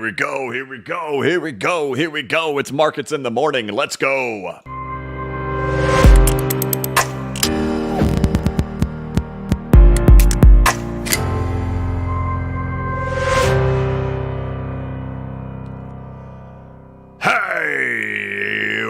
Here we go, here we go, here we go, here we go. It's markets in the morning. Let's go. Hey,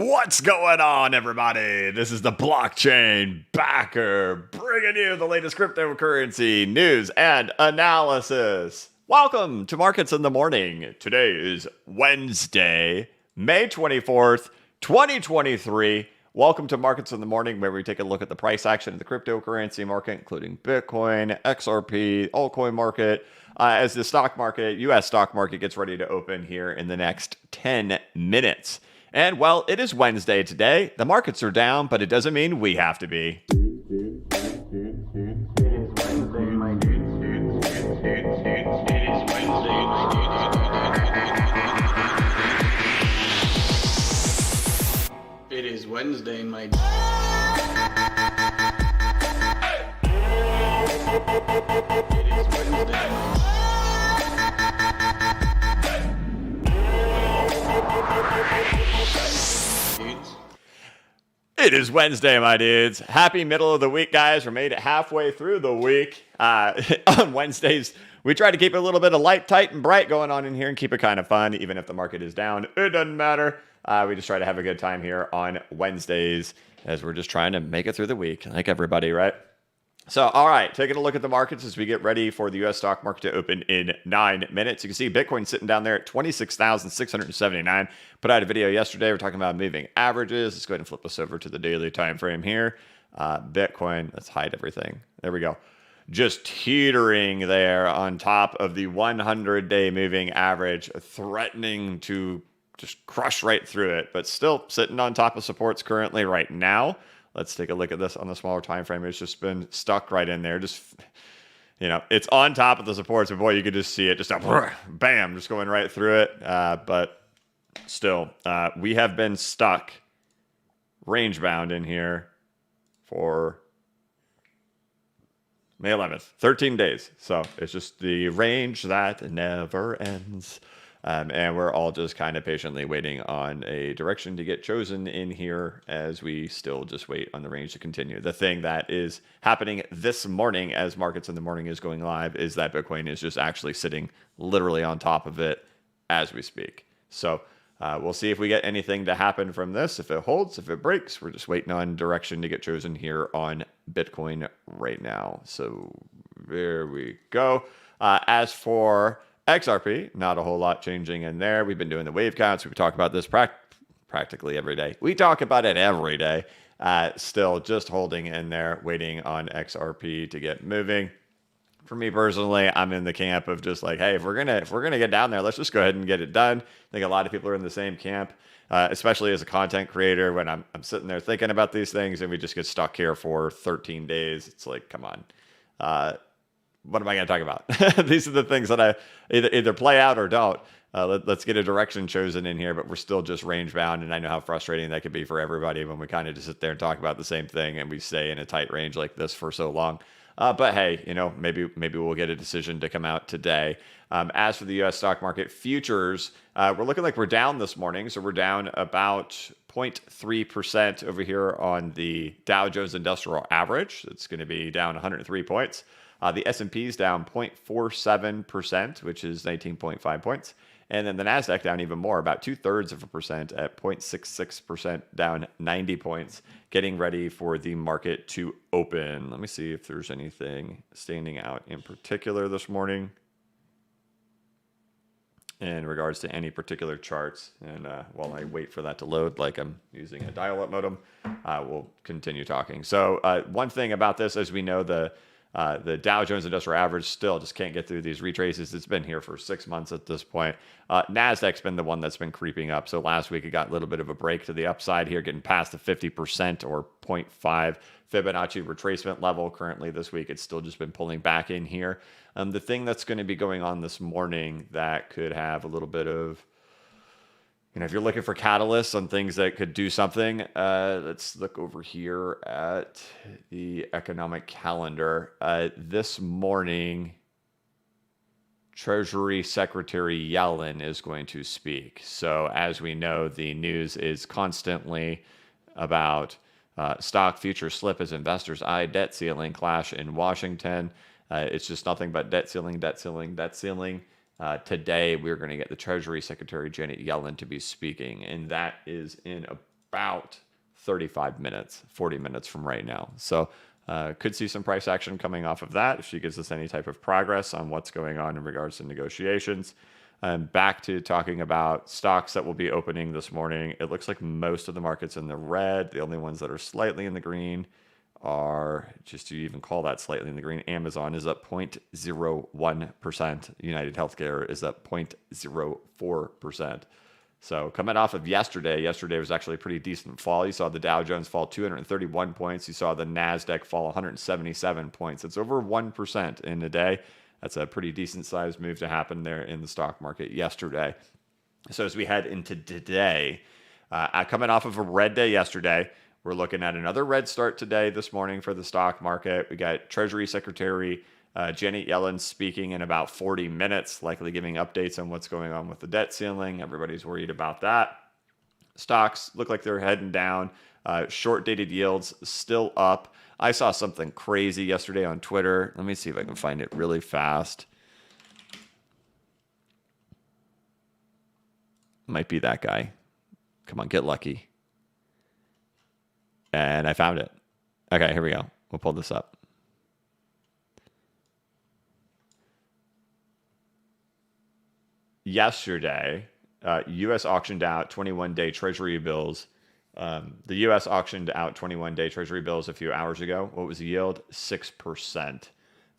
what's going on, everybody? This is the blockchain backer bringing you the latest cryptocurrency news and analysis. Welcome to Markets in the Morning. Today is Wednesday, May 24th, 2023. Welcome to Markets in the Morning, where we take a look at the price action of the cryptocurrency market, including Bitcoin, XRP, altcoin market, as the stock market, U.S. stock market, gets ready to open here in the next 10 minutes. And, well, it is Wednesday today. The markets are down, but it doesn't mean we have to be. It is Wednesday, my dude. It is Wednesday, dudes. It is Wednesday, my dudes. Happy middle of the week, guys. We made it halfway through the week. On Wednesdays, we try to keep a little bit of light, tight, and bright going on in here and keep it kind of fun, even if the market is down. It doesn't matter. We just try to have a good time here on Wednesdays as we're just trying to make it through the week, like everybody, right? So, all right, taking a look at the markets as we get ready for the U.S. stock market to open in 9 minutes. You can see Bitcoin sitting down there at 26,679. Put out a video yesterday. We're talking about moving averages. Let's go ahead and flip this over to the daily time frame here. Bitcoin, let's hide everything. There we go. Just teetering there on top of the 100-day moving average, threatening to just crush right through it, but still sitting on top of supports currently right now. Let's take a look at this on the smaller time frame. It's just been stuck right in there. Just, you know, it's on top of the supports, but boy, you could just see it just bam, just going right through it. But still, we have been stuck range bound in here for May 11th, 13 days. So it's just the range that never ends. And we're all just kind of patiently waiting on a direction to get chosen in here as we still just wait on the range to continue. The thing that is happening this morning as Markets in the Morning is going live is that Bitcoin is just actually sitting literally on top of it as we speak. So we'll see if we get anything to happen from this. If it holds, if it breaks, we're just waiting on direction to get chosen here on Bitcoin right now. So there we go. As for XRP, not a whole lot changing in there. We've been doing the wave counts. We talk about this practically every day. We talk about it every day. Still just holding in there, waiting on XRP to get moving. For me personally, I'm in the camp of just like, hey, if we're gonna get down there, let's just go ahead and get it done. I think a lot of people are in the same camp, especially as a content creator. When I'm sitting there thinking about these things and we just get stuck here for 13 days, it's like, come on. What am I going to talk about? These are the things that I either play out or don't. Let's get a direction chosen in here, but we're still just range bound. And I know how frustrating that could be for everybody when we kind of just sit there and talk about the same thing and we stay in a tight range like this for so long. But hey, you know, maybe we'll get a decision to come out today. As for the U.S. stock market futures, we're looking like we're down this morning. So we're down about 0.3% over here on the Dow Jones Industrial Average. It's going to be down 103 points. The S&P is down 0.47%, which is 19.5 points. And then the NASDAQ down even more, about 0.2% at 0.66%, down 90 points, getting ready for the market to open. Let me see if there's anything standing out in particular this morning in regards to any particular charts. And while I wait for that to load, like I'm using a dial-up modem, we'll continue talking. So one thing about this, as we know, the Dow Jones Industrial Average still just can't get through these retraces. It's been here for 6 months at this point. NASDAQ's been the one that's been creeping up. So last week it got a little bit of a break to the upside here, getting past the 50% or 0.5 Fibonacci retracement level. Currently this week, it's still just been pulling back in here. The thing that's going to be going on this morning that could have a little bit of, you know, if you're looking for catalysts on things that could do something, let's look over here at the economic calendar. This morning, Treasury Secretary Yellen is going to speak. So, as we know, the news is constantly about stock future slip as investors eye debt ceiling clash in Washington. It's just nothing but debt ceiling, debt ceiling, debt ceiling. Today, we're going to get the Treasury Secretary Janet Yellen to be speaking, and that is in about 35 minutes, 40 minutes from right now. So, could see some price action coming off of that if she gives us any type of progress on what's going on in regards to negotiations. Back to talking about stocks that will be opening this morning. It looks like most of the market's in the red. The only ones that are slightly in the green are, just to even call that slightly in the green, Amazon is up 0.01%. United Healthcare is up 0.04%. So coming off of yesterday was actually a pretty decent fall. You saw the Dow Jones fall 231 points. You saw the NASDAQ fall 177 points. It's over 1% in a day. That's a pretty decent sized move to happen there in the stock market yesterday. So as we head into today, coming off of a red day yesterday, we're looking at another red start today, this morning for the stock market. We got Treasury Secretary Janet Yellen speaking in about 40 minutes, likely giving updates on what's going on with the debt ceiling. Everybody's worried about that. Stocks look like they're heading down. Short dated yields still up. I saw something crazy yesterday on Twitter. Let me see if I can find it really fast. Might be that guy. Come on, get lucky. And I found it. Okay, here we go. We'll pull this up. Yesterday, U.S. auctioned out 21-day Treasury bills. The U.S. auctioned out 21-day Treasury bills a few hours ago. What was the yield? 6%.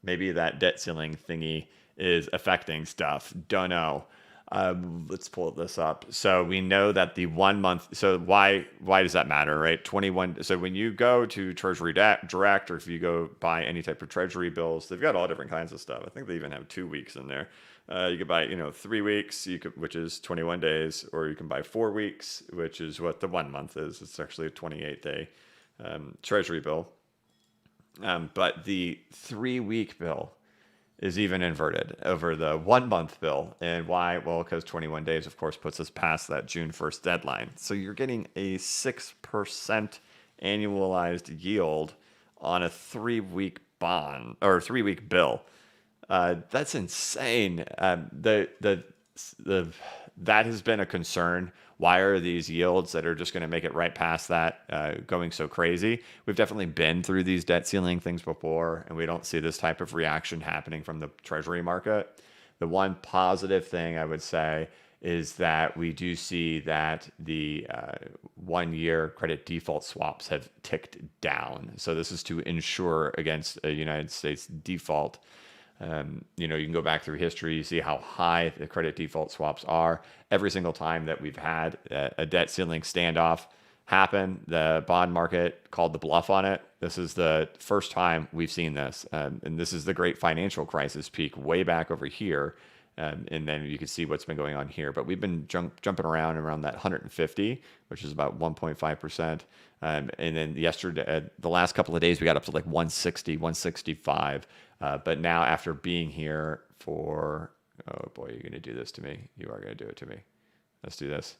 Maybe that debt ceiling thingy is affecting stuff. Don't know. Let's pull this up. So we know that the 1 month. So why does that matter, right? 21. So when you go to Treasury Direct, or if you go buy any type of Treasury bills, they've got all different kinds of stuff. I think they even have 2 weeks in there. You could buy, 3 weeks, which is 21 days, or you can buy 4 weeks, which is what the 1 month is. It's actually a 28-day Treasury bill. But the 3-week bill is even inverted over the 1 month bill. And why? Well, because 21 days, of course, puts us past that June 1st deadline. So you're getting a 6% annualized yield on a 3-week bond or 3-week bill. That's insane. That has been a concern. Why are these yields that are just going to make it right past that going so crazy? We've definitely been through these debt ceiling things before, and we don't see this type of reaction happening from the Treasury market. The one positive thing I would say is that we do see that the 1-year credit default swaps have ticked down. So this is to insure against a United States default. You can go back through history, you see how high the credit default swaps are. Every single time that we've had a debt ceiling standoff happen, the bond market called the bluff on it. This is the first time we've seen this. And this is the great financial crisis peak way back over here. And then you can see what's been going on here. But we've been jumping around that 150, which is about 1.5%. And then yesterday, the last couple of days, we got up to like 160, 165. But now after being here for, oh boy, you're going to do this to me. You are going to do it to me. Let's do this.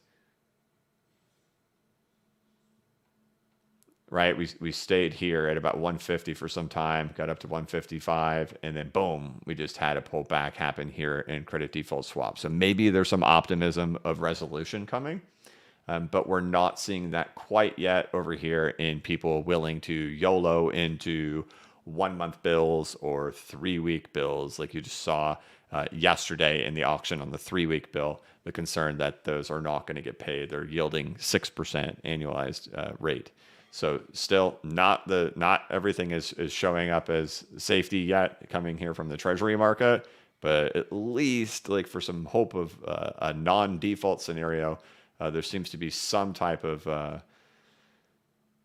Right, we stayed here at about 150 for some time, got up to 155, and then boom, we just had a pullback happen here in credit default swap. So maybe there's some optimism of resolution coming, but we're not seeing that quite yet over here in people willing to YOLO into 1 month bills or 3-week bills, like you just saw yesterday in the auction on the 3-week bill. The concern that those are not going to get paid. They're yielding 6% annualized rate. So still not everything is showing up as safety yet coming here from the Treasury market, but at least like for some hope of a non-default scenario, there seems to be some type of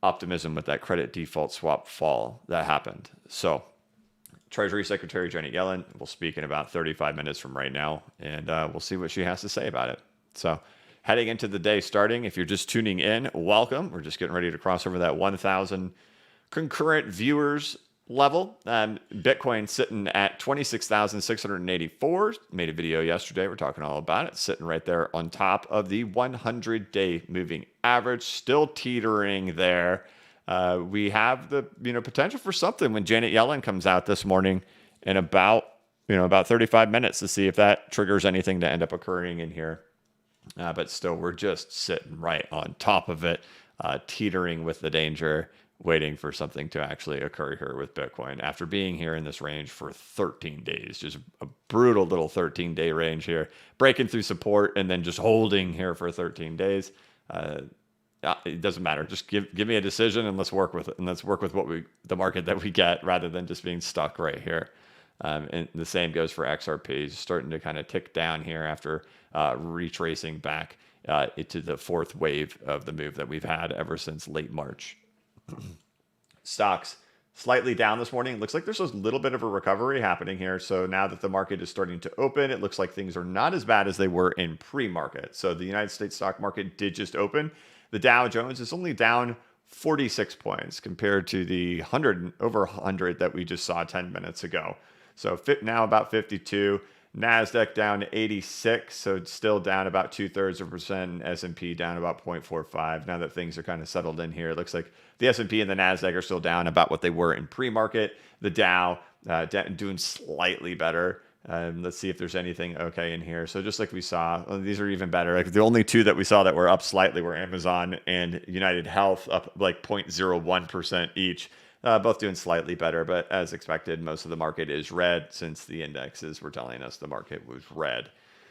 optimism with that credit default swap fall that happened. So Treasury Secretary Janet Yellen will speak in about 35 minutes from right now, and we'll see what she has to say about it. So heading into the day starting, if you're just tuning in, welcome. We're just getting ready to cross over that 1,000 concurrent viewers level. Bitcoin sitting at 26,684. Made a video yesterday. We're talking all about it. Sitting right there on top of the 100-day moving average, still teetering there. We have the potential for something when Janet Yellen comes out this morning in about 35 minutes to see if that triggers anything to end up occurring in here. But still, we're just sitting right on top of it, teetering with the danger, waiting for something to actually occur here with Bitcoin after being here in this range for 13 days. Just a brutal little 13-day range here, breaking through support and then just holding here for 13 days. It doesn't matter. Just give me a decision and let's work with it. And let's work with the market that we get rather than just being stuck right here. And the same goes for XRP, starting to kind of tick down here after retracing back into the fourth wave of the move that we've had ever since late March. Stocks slightly down this morning. Looks like there's a little bit of a recovery happening here. So now that the market is starting to open, it looks like things are not as bad as they were in pre-market. So the United States stock market did just open. The Dow Jones is only down 46 points compared to the over 100 that we just saw 10 minutes ago. So now about 52. NASDAQ down 86, so it's still down about 0.2%. S&P down about 0.45. Now that things are kind of settled in here, it looks like the S&P and the NASDAQ are still down about what they were in pre-market. The Dow doing slightly better. Let's see if there's anything okay in here. So just like we saw, these are even better. Like the only two that we saw that were up slightly were Amazon and United Health, up like 0.01% each. Both doing slightly better, but as expected, most of the market is red since the indexes were telling us the market was red.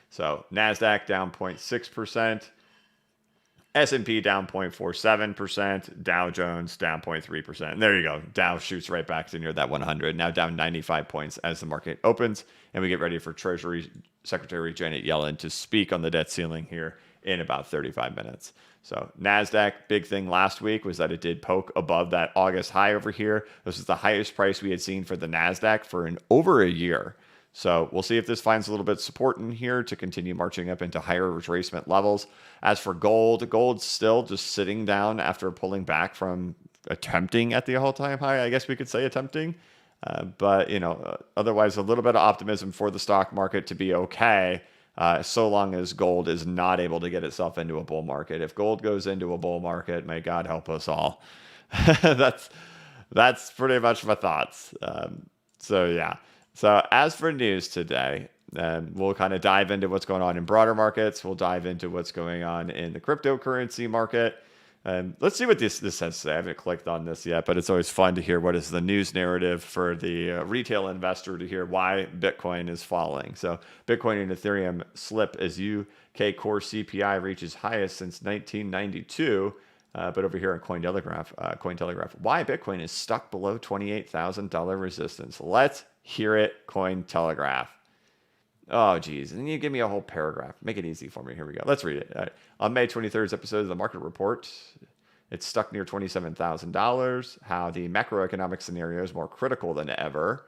So NASDAQ down 0.6%, S&P down 0.47%, Dow Jones down 0.3%. And there you go. Dow shoots right back to near that 100, now down 95 points as the market opens, and we get ready for Treasury Secretary Janet Yellen to speak on the debt ceiling here in about 35 minutes. So NASDAQ, big thing last week was that it did poke above that August high over here. This is the highest price we had seen for the NASDAQ for over a year. So we'll see if this finds a little bit of support in here to continue marching up into higher retracement levels. As for gold's still just sitting down after pulling back from attempting at the all-time high. I guess we could say attempting. But otherwise a little bit of optimism for the stock market to be okay. So long as gold is not able to get itself into a bull market. If gold goes into a bull market, may God help us all. That's pretty much my thoughts. So as for news today, we'll kind of dive into what's going on in broader markets. We'll dive into what's going on in the cryptocurrency market. Let's see what this has to say. I haven't clicked on this yet, but it's always fun to hear what is the news narrative for the retail investor to hear why Bitcoin is falling. So Bitcoin and Ethereum slip as UK core CPI reaches highest since 1992. But over here on Cointelegraph, why Bitcoin is stuck below $28,000 resistance. Let's hear it, Cointelegraph. Oh, geez. And you give me a whole paragraph. Make it easy for me. Here we go. Let's read it. All right. On May 23rd's episode of the Market Report, it's stuck near $27,000. How the macroeconomic scenario is more critical than ever.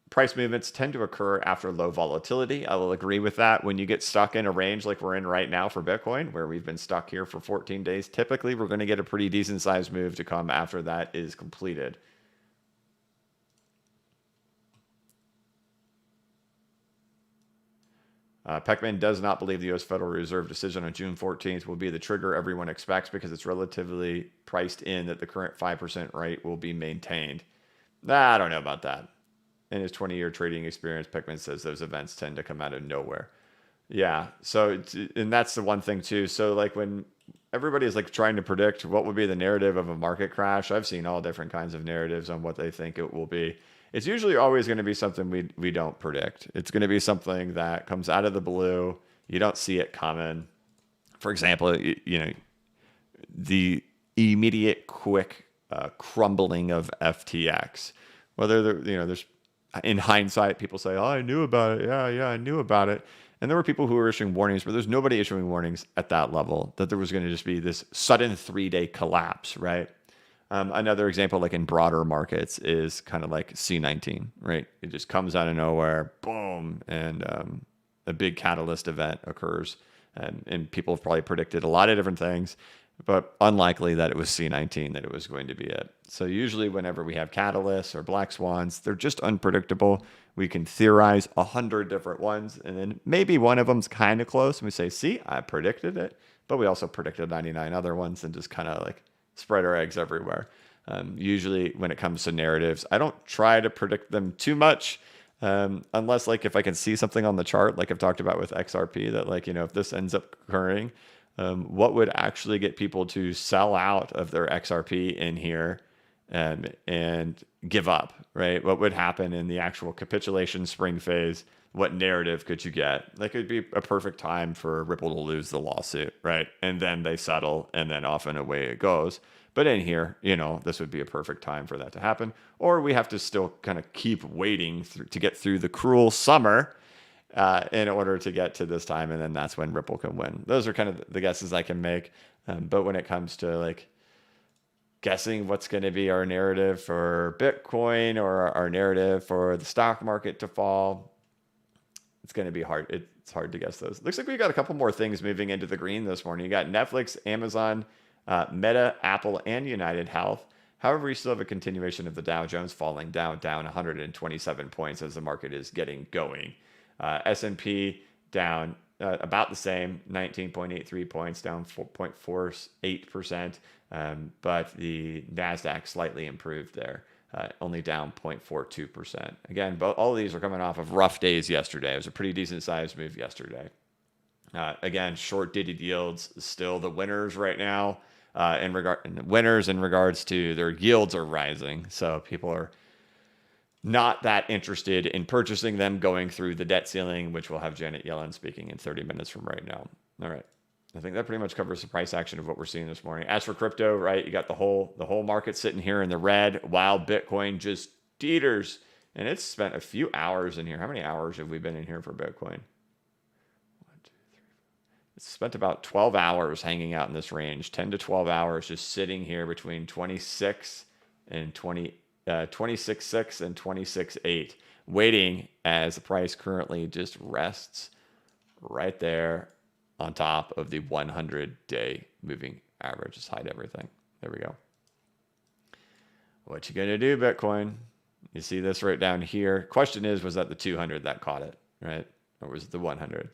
Price movements tend to occur after low volatility. I will agree with that. When you get stuck in a range like we're in right now for Bitcoin, where we've been stuck here for 14 days, typically we're going to get a pretty decent sized move to come after that is completed. Peckman does not believe the U.S. Federal Reserve decision on June 14th will be the trigger everyone expects because it's relatively priced in that the current 5% rate will be maintained. I don't know about that. In his 20-year trading experience, Peckman says those events tend to come out of nowhere. Yeah, and that's the one thing too. So like when everybody is like trying to predict what would be the narrative of a market crash, I've seen all different kinds of narratives on what they think it will be. It's usually always going to be something we don't predict. It's going to be something that comes out of the blue. You don't see it coming. For example, the immediate, quick crumbling of FTX. Whether there's in hindsight, people say, "Oh, I knew about it. Yeah, I knew about it." And there were people who were issuing warnings, but there's nobody issuing warnings at that level that there was going to just be this sudden 3-day collapse, right? Another example, like in broader markets, is kind of like C19, right? It just comes out of nowhere, boom, and a big catalyst event occurs. And people have probably predicted a lot of different things. but unlikely that it was C19 that it was going to be it. So usually whenever we have catalysts or black swans, they're just unpredictable. We can theorize 100 different ones, and then maybe one of them's kind of close, and we say, see, I predicted it, but we also predicted 99 other ones and just kind of like spread our eggs everywhere. Usually when it comes to narratives, I don't try to predict them too much. Unless like if I can see something on the chart, like I've talked about with XRP, that like, if this ends up occurring, what would actually get people to sell out of their XRP in here and give up, right? What would happen in the actual capitulation spring phase? What narrative could you get? That could be a perfect time for Ripple to lose the lawsuit, right? And then they settle, and then off and away it goes. But in here, this would be a perfect time for that to happen. Or we have to still kind of keep waiting to get through the cruel summer in order to get to this time, and then that's when Ripple can win. Those are kind of the guesses I can make. But when it comes to like guessing what's going to be our narrative for Bitcoin or our narrative for the stock market to fall, it's going to be hard. It's hard to guess those. Looks like we got a couple more things moving into the green this morning. You got Netflix, Amazon, Meta, Apple, and United Health. However, we still have a continuation of the Dow Jones falling down 127 points as the market is getting going. S&P down about the same, 19.83 points, down 4.48%. But the NASDAQ slightly improved there, only down 0.42%. Again, all of these are coming off of rough days yesterday. It was a pretty decent sized move yesterday. Again, short dated yields still the winners right now. Winners in regards to their yields are rising, so people are not that interested in purchasing them going through the debt ceiling, which we'll have Janet Yellen speaking in 30 minutes from right now. All right. I think that pretty much covers the price action of what we're seeing this morning. As for crypto, right, you got the whole market sitting here in the red while Bitcoin just teeters, and it's spent a few hours in here. How many hours have we been in here for Bitcoin? It's spent about 12 hours hanging out in this range, 10 to 12 hours just sitting here between 26 and 26.6 and 26.8, waiting as the price currently just rests right there on top of the 100-day moving average. Just hide everything. There we go. What you gonna do, Bitcoin? You see this right down here. Question is, was that the 200 that caught it, right? Or was it the 100?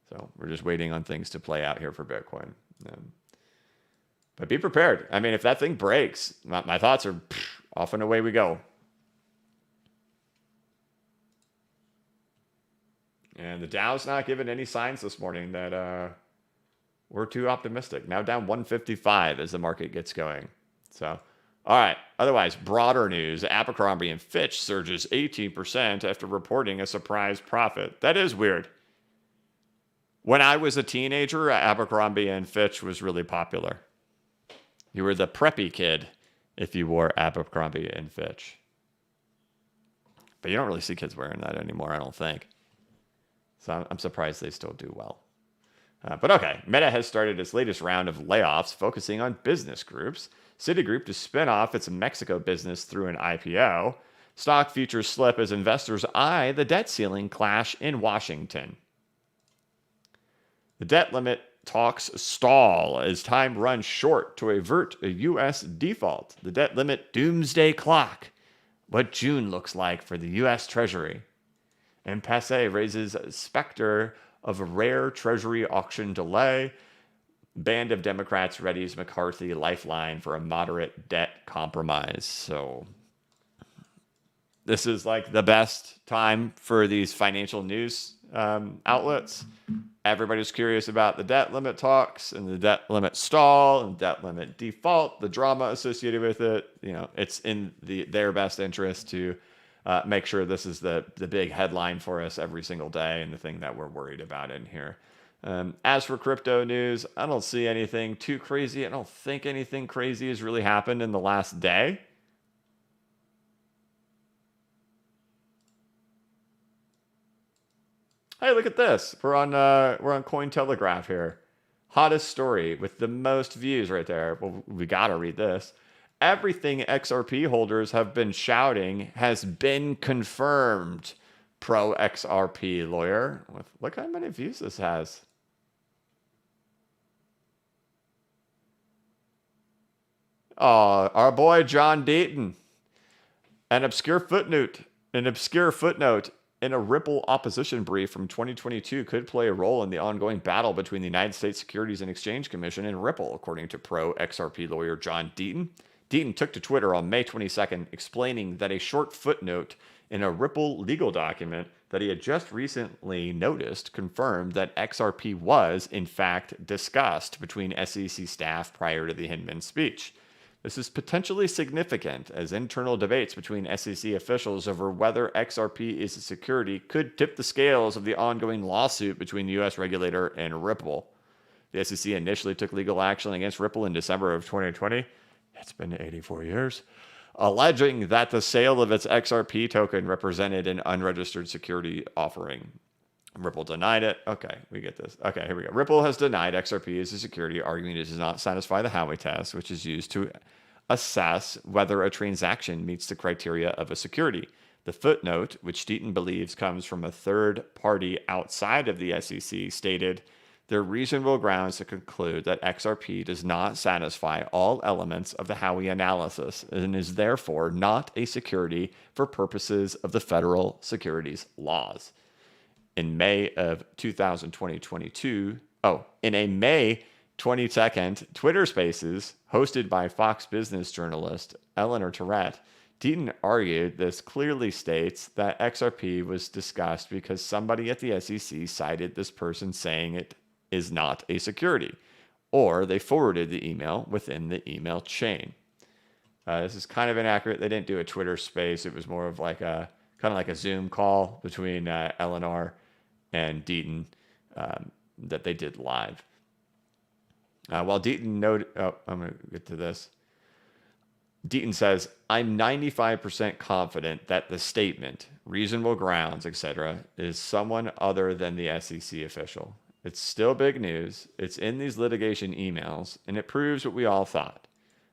So we're just waiting on things to play out here for Bitcoin. But be prepared. I mean, if that thing breaks, my thoughts are off and away we go. And the Dow's not giving any signs this morning that we're too optimistic. Now down 155 as the market gets going. So, all right. Otherwise, broader news. Abercrombie and Fitch surges 18% after reporting a surprise profit. That is weird. When I was a teenager, Abercrombie and Fitch was really popular. You were the preppy kid if you wore Abercrombie and Fitch. But you don't really see kids wearing that anymore, I don't think. So I'm surprised they still do well. But okay, Meta has started its latest round of layoffs focusing on business groups. Citigroup to spin off its Mexico business through an IPO. Stock futures slip as investors eye the debt ceiling clash in Washington. The debt limit talks stall as time runs short to avert a U.S. default. The debt limit doomsday clock. What June looks like for the U.S. Treasury. And Passe raises specter of a rare Treasury auction delay. Band of Democrats readies McCarthy lifeline for a moderate debt compromise. So this is like the best time for these financial news outlets. Everybody's curious about the debt limit talks and the debt limit stall and debt limit default, the drama associated with it. It's in their best interest to make sure this is the big headline for us every single day and the thing that we're worried about in here. As for crypto news, I don't see anything too crazy. I don't think anything crazy has really happened in the last day. Hey, look at this. We're on Cointelegraph here. Hottest story with the most views right there. Well, we got to read this. Everything XRP holders have been shouting has been confirmed. Pro XRP lawyer. Look how many views this has. Our boy John Deaton. An obscure footnote in a Ripple opposition brief from 2022 could play a role in the ongoing battle between the United States Securities and Exchange Commission and Ripple, according to pro XRP lawyer John Deaton. Deaton took to Twitter on May 22nd, explaining that a short footnote in a Ripple legal document that he had just recently noticed confirmed that XRP was, in fact, discussed between SEC staff prior to the Hinman speech. This is potentially significant, as internal debates between SEC officials over whether XRP is a security could tip the scales of the ongoing lawsuit between the U.S. regulator and Ripple. The SEC initially took legal action against Ripple in December of 2020. It's been 84 years. Alleging that the sale of its XRP token represented an unregistered security offering. Ripple denied it. Okay, we get this. Okay, here we go. Ripple has denied XRP as a security, arguing it does not satisfy the Howey test, which is used to assess whether a transaction meets the criteria of a security. The footnote, which Deaton believes comes from a third party outside of the SEC, stated, "There are reasonable grounds to conclude that XRP does not satisfy all elements of the Howey analysis and is therefore not a security for purposes of the federal securities laws." In May of 2022, in a May 22nd Twitter Spaces hosted by Fox Business journalist Eleanor Terrett, Deaton argued this clearly states that XRP was discussed because somebody at the SEC cited this person saying it is not a security, or they forwarded the email within the email chain. This is kind of inaccurate. They didn't do a Twitter Space. It was more of like a kind of like a Zoom call between Eleanor and Deaton that they did live. While Deaton noted, I'm going to get to this. Deaton says, "I'm 95% confident that the statement, reasonable grounds, etc., is someone other than the SEC official. It's still big news. It's in these litigation emails, and it proves what we all thought."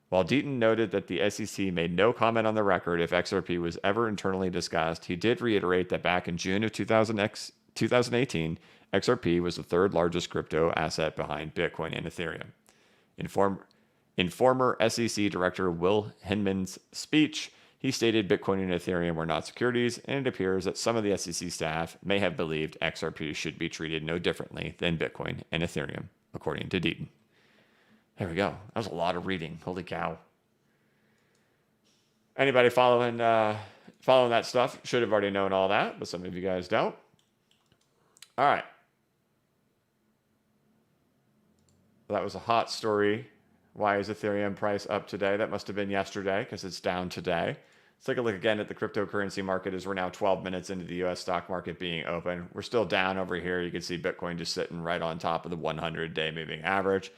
While Deaton noted that the SEC made no comment on the record if XRP was ever internally discussed, he did reiterate that back in June of 2018, XRP was the third largest crypto asset behind Bitcoin and Ethereum. In former SEC Director Will Hinman's speech, he stated Bitcoin and Ethereum were not securities, and it appears that some of the SEC staff may have believed XRP should be treated no differently than Bitcoin and Ethereum, according to Deaton. There we go. That was a lot of reading. Holy cow. Anybody following that stuff should have already known all that, but some of you guys don't. All right. That was a hot story. Why is Ethereum price up today? That must have been yesterday because it's down today. Let's take a look again at the cryptocurrency market as we're now 12 minutes into the U.S. stock market being open. We're still down over here. You can see Bitcoin just sitting right on top of the 100-day moving average,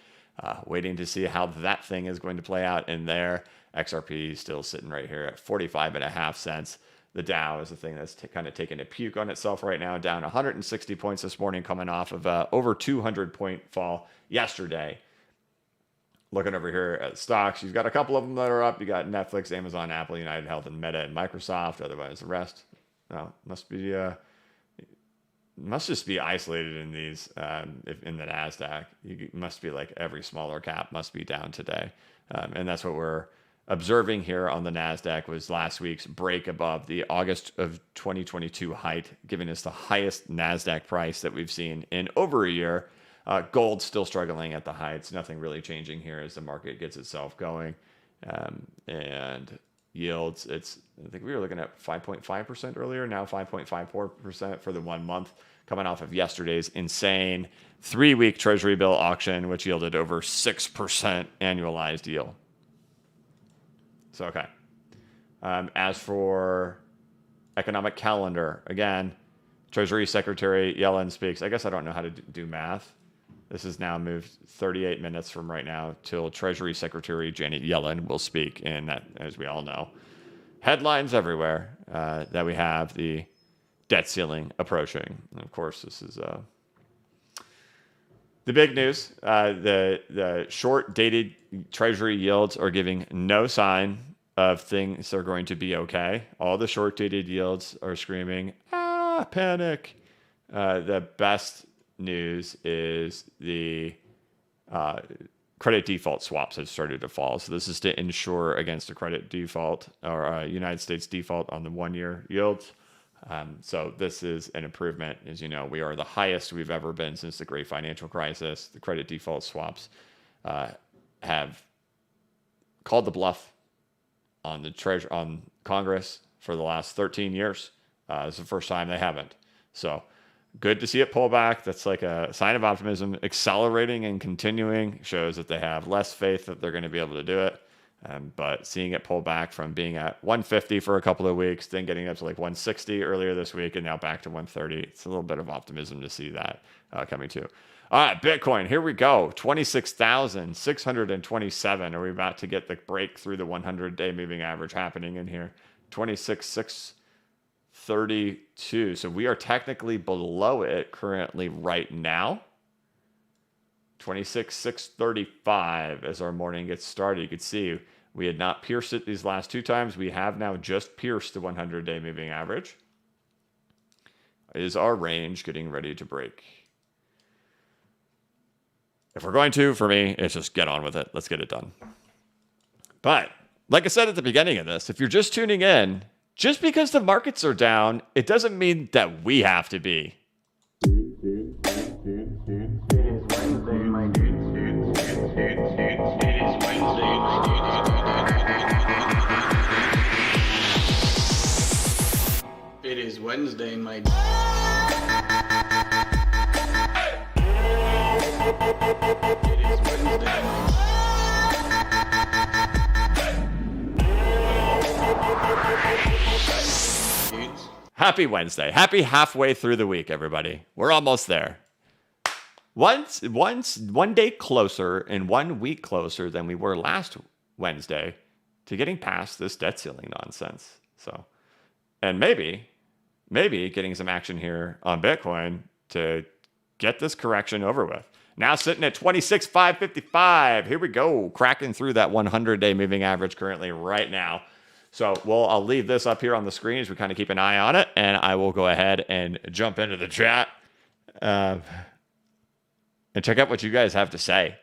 waiting to see how that thing is going to play out in there. XRP is still sitting right here at 45.5 cents. The Dow is the thing that's kind of taking a puke on itself right now, down 160 points this morning, coming off of over 200-point fall yesterday. Looking over here at stocks, you've got a couple of them that are up. You got Netflix, Amazon, Apple, United Health, and Meta, and Microsoft. Otherwise, the rest must just be isolated in these. In the Nasdaq, you must be like every smaller cap must be down today, and that's what we're observing here on the Nasdaq. Was last week's break above the August of 2022 height, giving us the highest Nasdaq price that we've seen in over a year. Gold still struggling at the heights. Nothing really changing here as the market gets itself going. And yields, I think we were looking at 5.5% earlier, now 5.54% for the 1 month, coming off of yesterday's insane 3-week Treasury bill auction, which yielded over 6% annualized yield. So, okay. As for economic calendar, again, Treasury Secretary Yellen speaks. I guess I don't know how to do math. This has now moved 38 minutes from right now till Treasury Secretary Janet Yellen will speak. And that, as we all know, headlines everywhere that we have the debt ceiling approaching. And of course, this is the big news. The short-dated Treasury yields are giving no sign of things are going to be okay. All the short-dated yields are screaming, panic. The best news is the credit default swaps have started to fall. So this is to insure against a credit default or a United States default on the 1-year yields. So this is an improvement. As you know, we are the highest we've ever been since the great financial crisis. The credit default swaps have called the bluff on on Congress for the last 13 years. It's the first time they haven't. So good to see it pull back. That's like a sign of optimism. Accelerating and continuing shows that they have less faith that they're going to be able to do it. But seeing it pull back from being at 150 for a couple of weeks, then getting up to like 160 earlier this week, and now back to 130. It's a little bit of optimism to see that coming too. All right, Bitcoin, here we go. 26,627. Are we about to get the break through the 100-day moving average happening in here? 26,632. So we are technically below it currently right now. 26,635 as our morning gets started. You can see we had not pierced it these last two times. We have now just pierced the 100-day moving average. Is our range getting ready to break? If we're going to, for me, it's just get on with it. Let's get it done. But like I said at the beginning of this, if you're just tuning in, just because the markets are down, it doesn't mean that we have to be. It is Wednesday, my Happy Wednesday. Happy halfway through the week, everybody. We're almost there. One day closer and 1 week closer than we were last Wednesday to getting past this debt ceiling nonsense. So, and maybe getting some action here on Bitcoin to get this correction over with. Now sitting at 26,555. Here we go, cracking through that 100-day moving average currently right now. So I'll leave this up here on the screen as we kind of keep an eye on it, and I will go ahead and jump into the chat and check out what you guys have to say.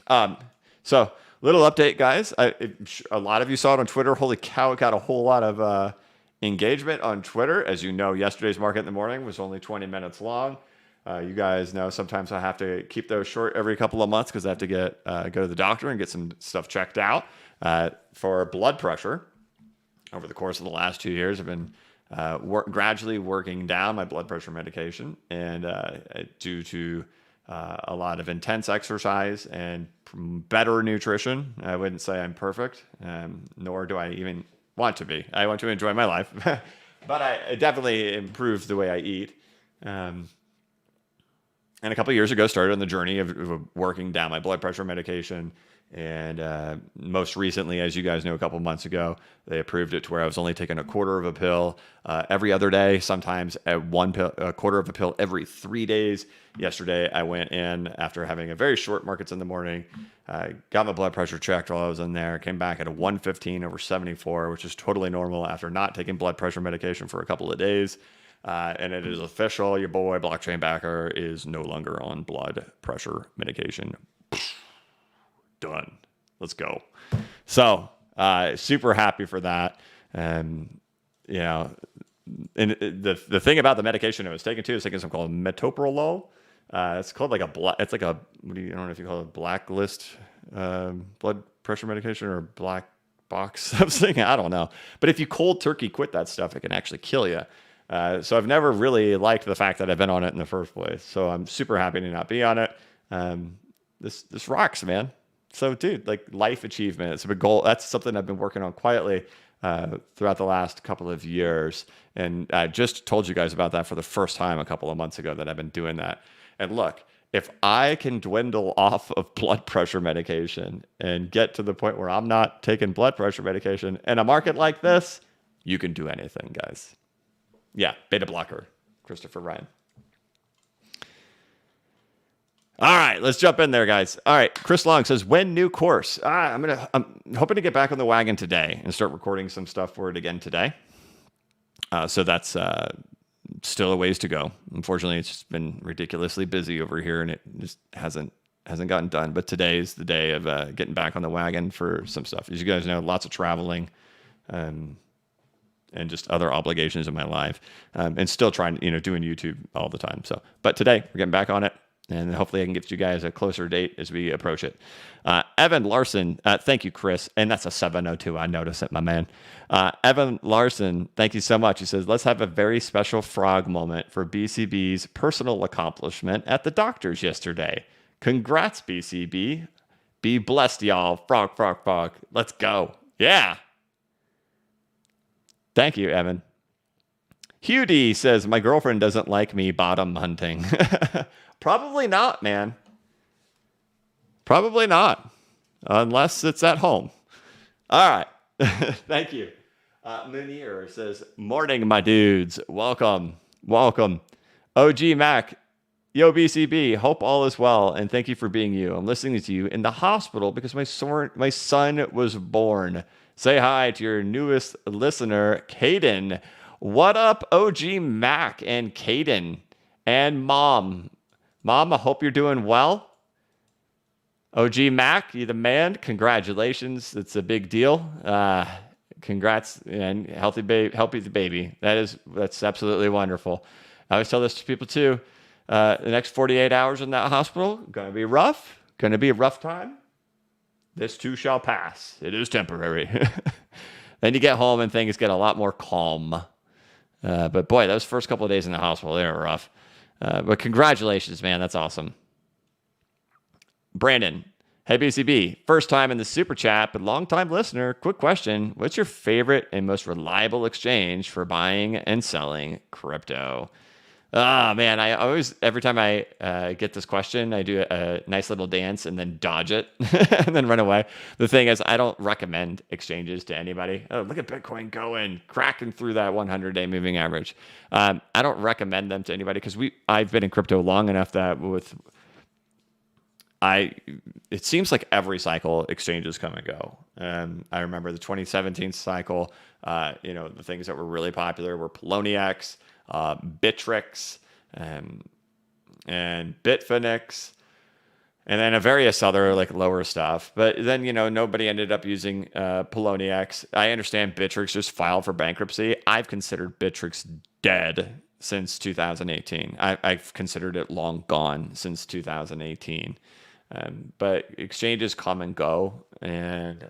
So little update, guys. A lot of you saw it on Twitter. Holy cow, it got a whole lot of engagement on Twitter. As you know, yesterday's market in the morning was only 20 minutes long. You guys know sometimes I have to keep those short every couple of months because I have to go to the doctor and get some stuff checked out for blood pressure. Over the course of the last 2 years, I've been gradually working down my blood pressure medication, and due to a lot of intense exercise and better nutrition, I wouldn't say I'm perfect, nor do I even want to be. I want to enjoy my life, but I definitely improved the way I eat. And a couple of years ago, started on the journey of working down my blood pressure medication. And most recently, as you guys know, a couple of months ago, they approved it to where I was only taking a quarter of a pill every other day, sometimes a quarter of a pill every 3 days. Yesterday, I went in after having a very short markets in the morning, got my blood pressure checked while I was in there, came back at a 115/74, which is totally normal after not taking blood pressure medication for a couple of days. And it is official. Your boy, blockchain backer, is no longer on blood pressure medication. Done. Let's go. So, super happy for that. And the thing about the medication I was taking too is taking something called metoprolol. It's called like I don't know if you call it blacklist blood pressure medication or black box something. I don't know. But if you cold turkey quit that stuff, it can actually kill you. So I've never really liked the fact that I've been on it in the first place. So I'm super happy to not be on it. This rocks, man. So, dude, like life achievement, it's a big goal. That's something I've been working on quietly throughout the last couple of years. And I just told you guys about that for the first time a couple of months ago that I've been doing that. And look, if I can dwindle off of blood pressure medication and get to the point where I'm not taking blood pressure medication in a market like this, you can do anything, guys. Yeah, beta blocker, Christopher Ryan. All right, let's jump in there, guys. All right, Chris Long says, when new course? I'm hoping to get back on the wagon today and start recording some stuff for it again today. So that's still a ways to go. Unfortunately, it's just been ridiculously busy over here, and it just hasn't hasn't gotten done. But today is the day of getting back on the wagon for some stuff. As you guys know, lots of traveling, and just other obligations in my life, and still trying, doing YouTube all the time. So, but today we're getting back on it, and hopefully I can get you guys a closer date as we approach it. Evan Larson, thank you, Chris. And that's a 702. I noticed it, my man. Evan Larson, thank you so much. He says, let's have a very special frog moment for BCB's personal accomplishment at the doctor's yesterday. Congrats, BCB. Be blessed, y'all. Frog, frog, frog. Let's go. Yeah. Thank you, Evan. Hugh D says, my girlfriend doesn't like me bottom hunting. Probably not, man. Probably not. Unless it's at home. All right. Thank you. Munir says, morning, my dudes. Welcome. Welcome. OG Mac. Yo, BCB. Hope all is well, and thank you for being you. I'm listening to you in the hospital because my son was born. Say hi to your newest listener, Caden. What up, OG Mac and Caden? And Mom. Mom, I hope you're doing well. OG Mac, you the man. Congratulations. It's a big deal. Congrats, and healthy baby. That's absolutely wonderful. I always tell this to people too. The next 48 hours in that hospital, going to be rough. Going to be a rough time. This too shall pass. It is temporary. Then you get home and things get a lot more calm. But boy, those first couple of days in the hospital, they were rough. But congratulations, man. That's awesome. Brandon. Hey, BCB. First time in the super chat, but long time listener. Quick question. What's your favorite and most reliable exchange for buying and selling crypto? Oh, man. I always, every time I get this question, I do a nice little dance and then dodge it and then run away. The thing is, I don't recommend exchanges to anybody. Oh, look at Bitcoin going, cracking through that 100-day moving average. I don't recommend them to anybody because I've been in crypto long enough that it seems like every cycle exchanges come and go. I remember the 2017 cycle, the things that were really popular were Poloniex, Bittrex, and Bitfinex, and then various other like lower stuff. But then, nobody ended up using Poloniex. I understand Bittrex just filed for bankruptcy. I've considered Bittrex dead since 2018. I've considered it long gone since 2018. But exchanges come and go. And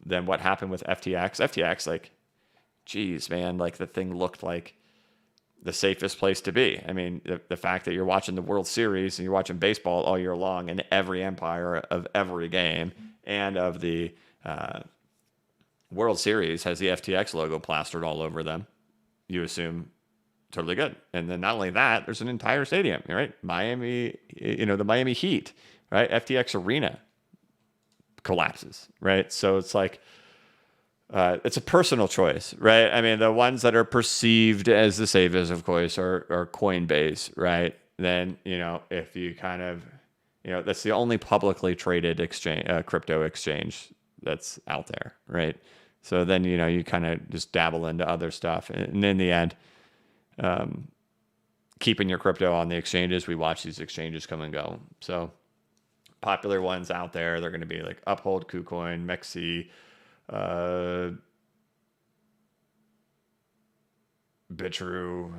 then what happened with FTX? FTX, like, geez, man, like the thing looked like the safest place to be. I mean, the fact that you're watching the World Series and you're watching baseball all year long, and every empire of every game and of the World Series has the FTX logo plastered all over them, you assume totally good. And then not only that, there's an entire stadium, right? Miami, the Miami Heat, right? FTX Arena collapses, right? So it's like, it's a personal choice, right? I mean, the ones that are perceived as the safest, of course, are Coinbase, right? Then, if you kind of, that's the only publicly traded exchange, crypto exchange that's out there, right? So then, you kind of just dabble into other stuff. And in the end, keeping your crypto on the exchanges, we watch these exchanges come and go. So popular ones out there, they're going to be like Uphold, KuCoin, Mexi, Bitrue,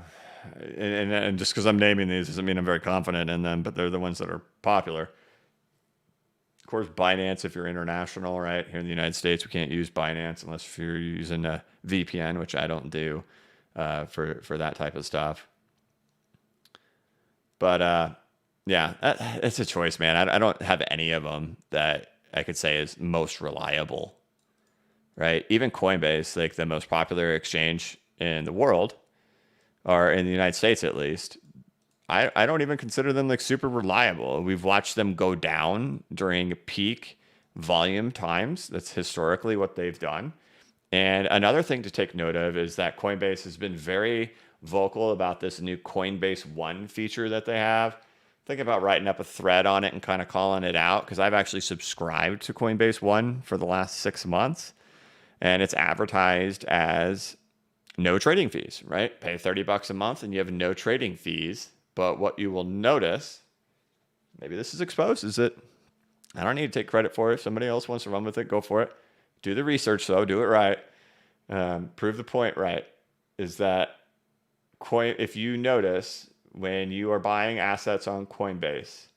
and just because I'm naming these doesn't mean I'm very confident in them, but they're the ones that are popular. Of course, Binance, if you're international, right? Here in the United States, we can't use Binance unless you're using a VPN, which I don't do for that type of stuff. But yeah, it's a choice, man. I don't have any of them that I could say is most reliable. Right? Even Coinbase, like the most popular exchange in the world, or in the United States at least, I don't even consider them like super reliable. We've watched them go down during peak volume times. That's historically what they've done. And another thing to take note of is that Coinbase has been very vocal about this new Coinbase One feature that they have. Think about writing up a thread on it and kind of calling it out, because I've actually subscribed to Coinbase One for the last 6 months. And it's advertised as no trading fees, right? Pay $30 a month and you have no trading fees. But what you will notice, maybe this is exposed, is that I don't need to take credit for it. If somebody else wants to run with it, go for it. Do the research, though. Do it right. Prove the point right. Is that if you notice when you are buying assets on Coinbase,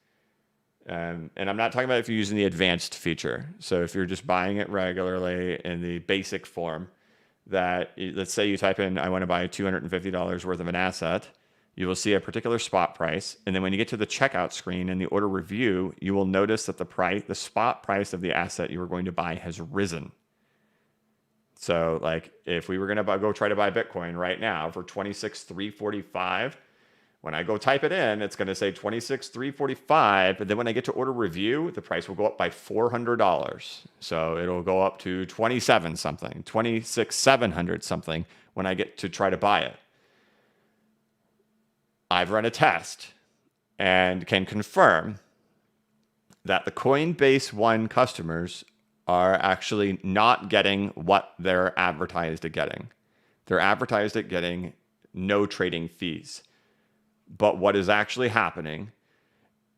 and I'm not talking about if you're using the advanced feature. So if you're just buying it regularly in the basic form, that let's say you type in, I want to buy $250 worth of an asset, you will see a particular spot price. And then when you get to the checkout screen in the order review, you will notice that the spot price of the asset you are going to buy has risen. So like if we were going to go try to buy Bitcoin right now for 26,345, when I go type it in, it's going to say 26,345. But then when I get to order review, the price will go up by $400. So it'll go up to 27 something, 26,700 something when I get to try to buy it. I've run a test and can confirm that the Coinbase One customers are actually not getting what they're advertised at getting. They're advertised at getting no trading fees. But what is actually happening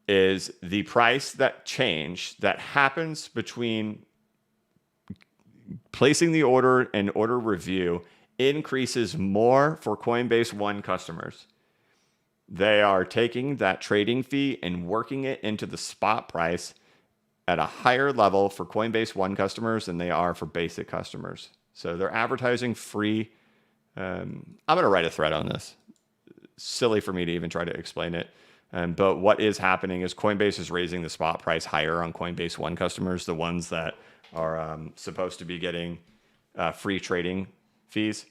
is the price that change that happens between placing the order and order review increases more for Coinbase One customers. They are taking that trading fee and working it into the spot price at a higher level for Coinbase One customers than they are for basic customers. So they're advertising free. I'm going to write a thread on this. Silly for me to even try to explain it. But what is happening is Coinbase is raising the spot price higher on Coinbase One customers, the ones that are supposed to be getting free trading fees.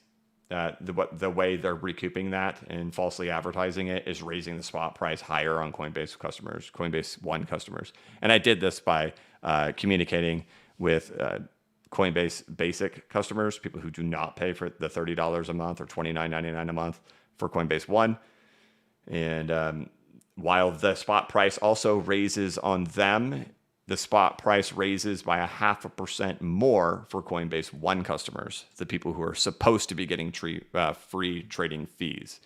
The way they're recouping that and falsely advertising it is raising the spot price higher on Coinbase One customers. And I did this by communicating with Coinbase Basic customers, people who do not pay for the $30 a month or $29.99 a month for Coinbase One. And while the spot price also raises on them, the spot price raises by 0.5% more for Coinbase One customers, the people who are supposed to be getting free trading fees.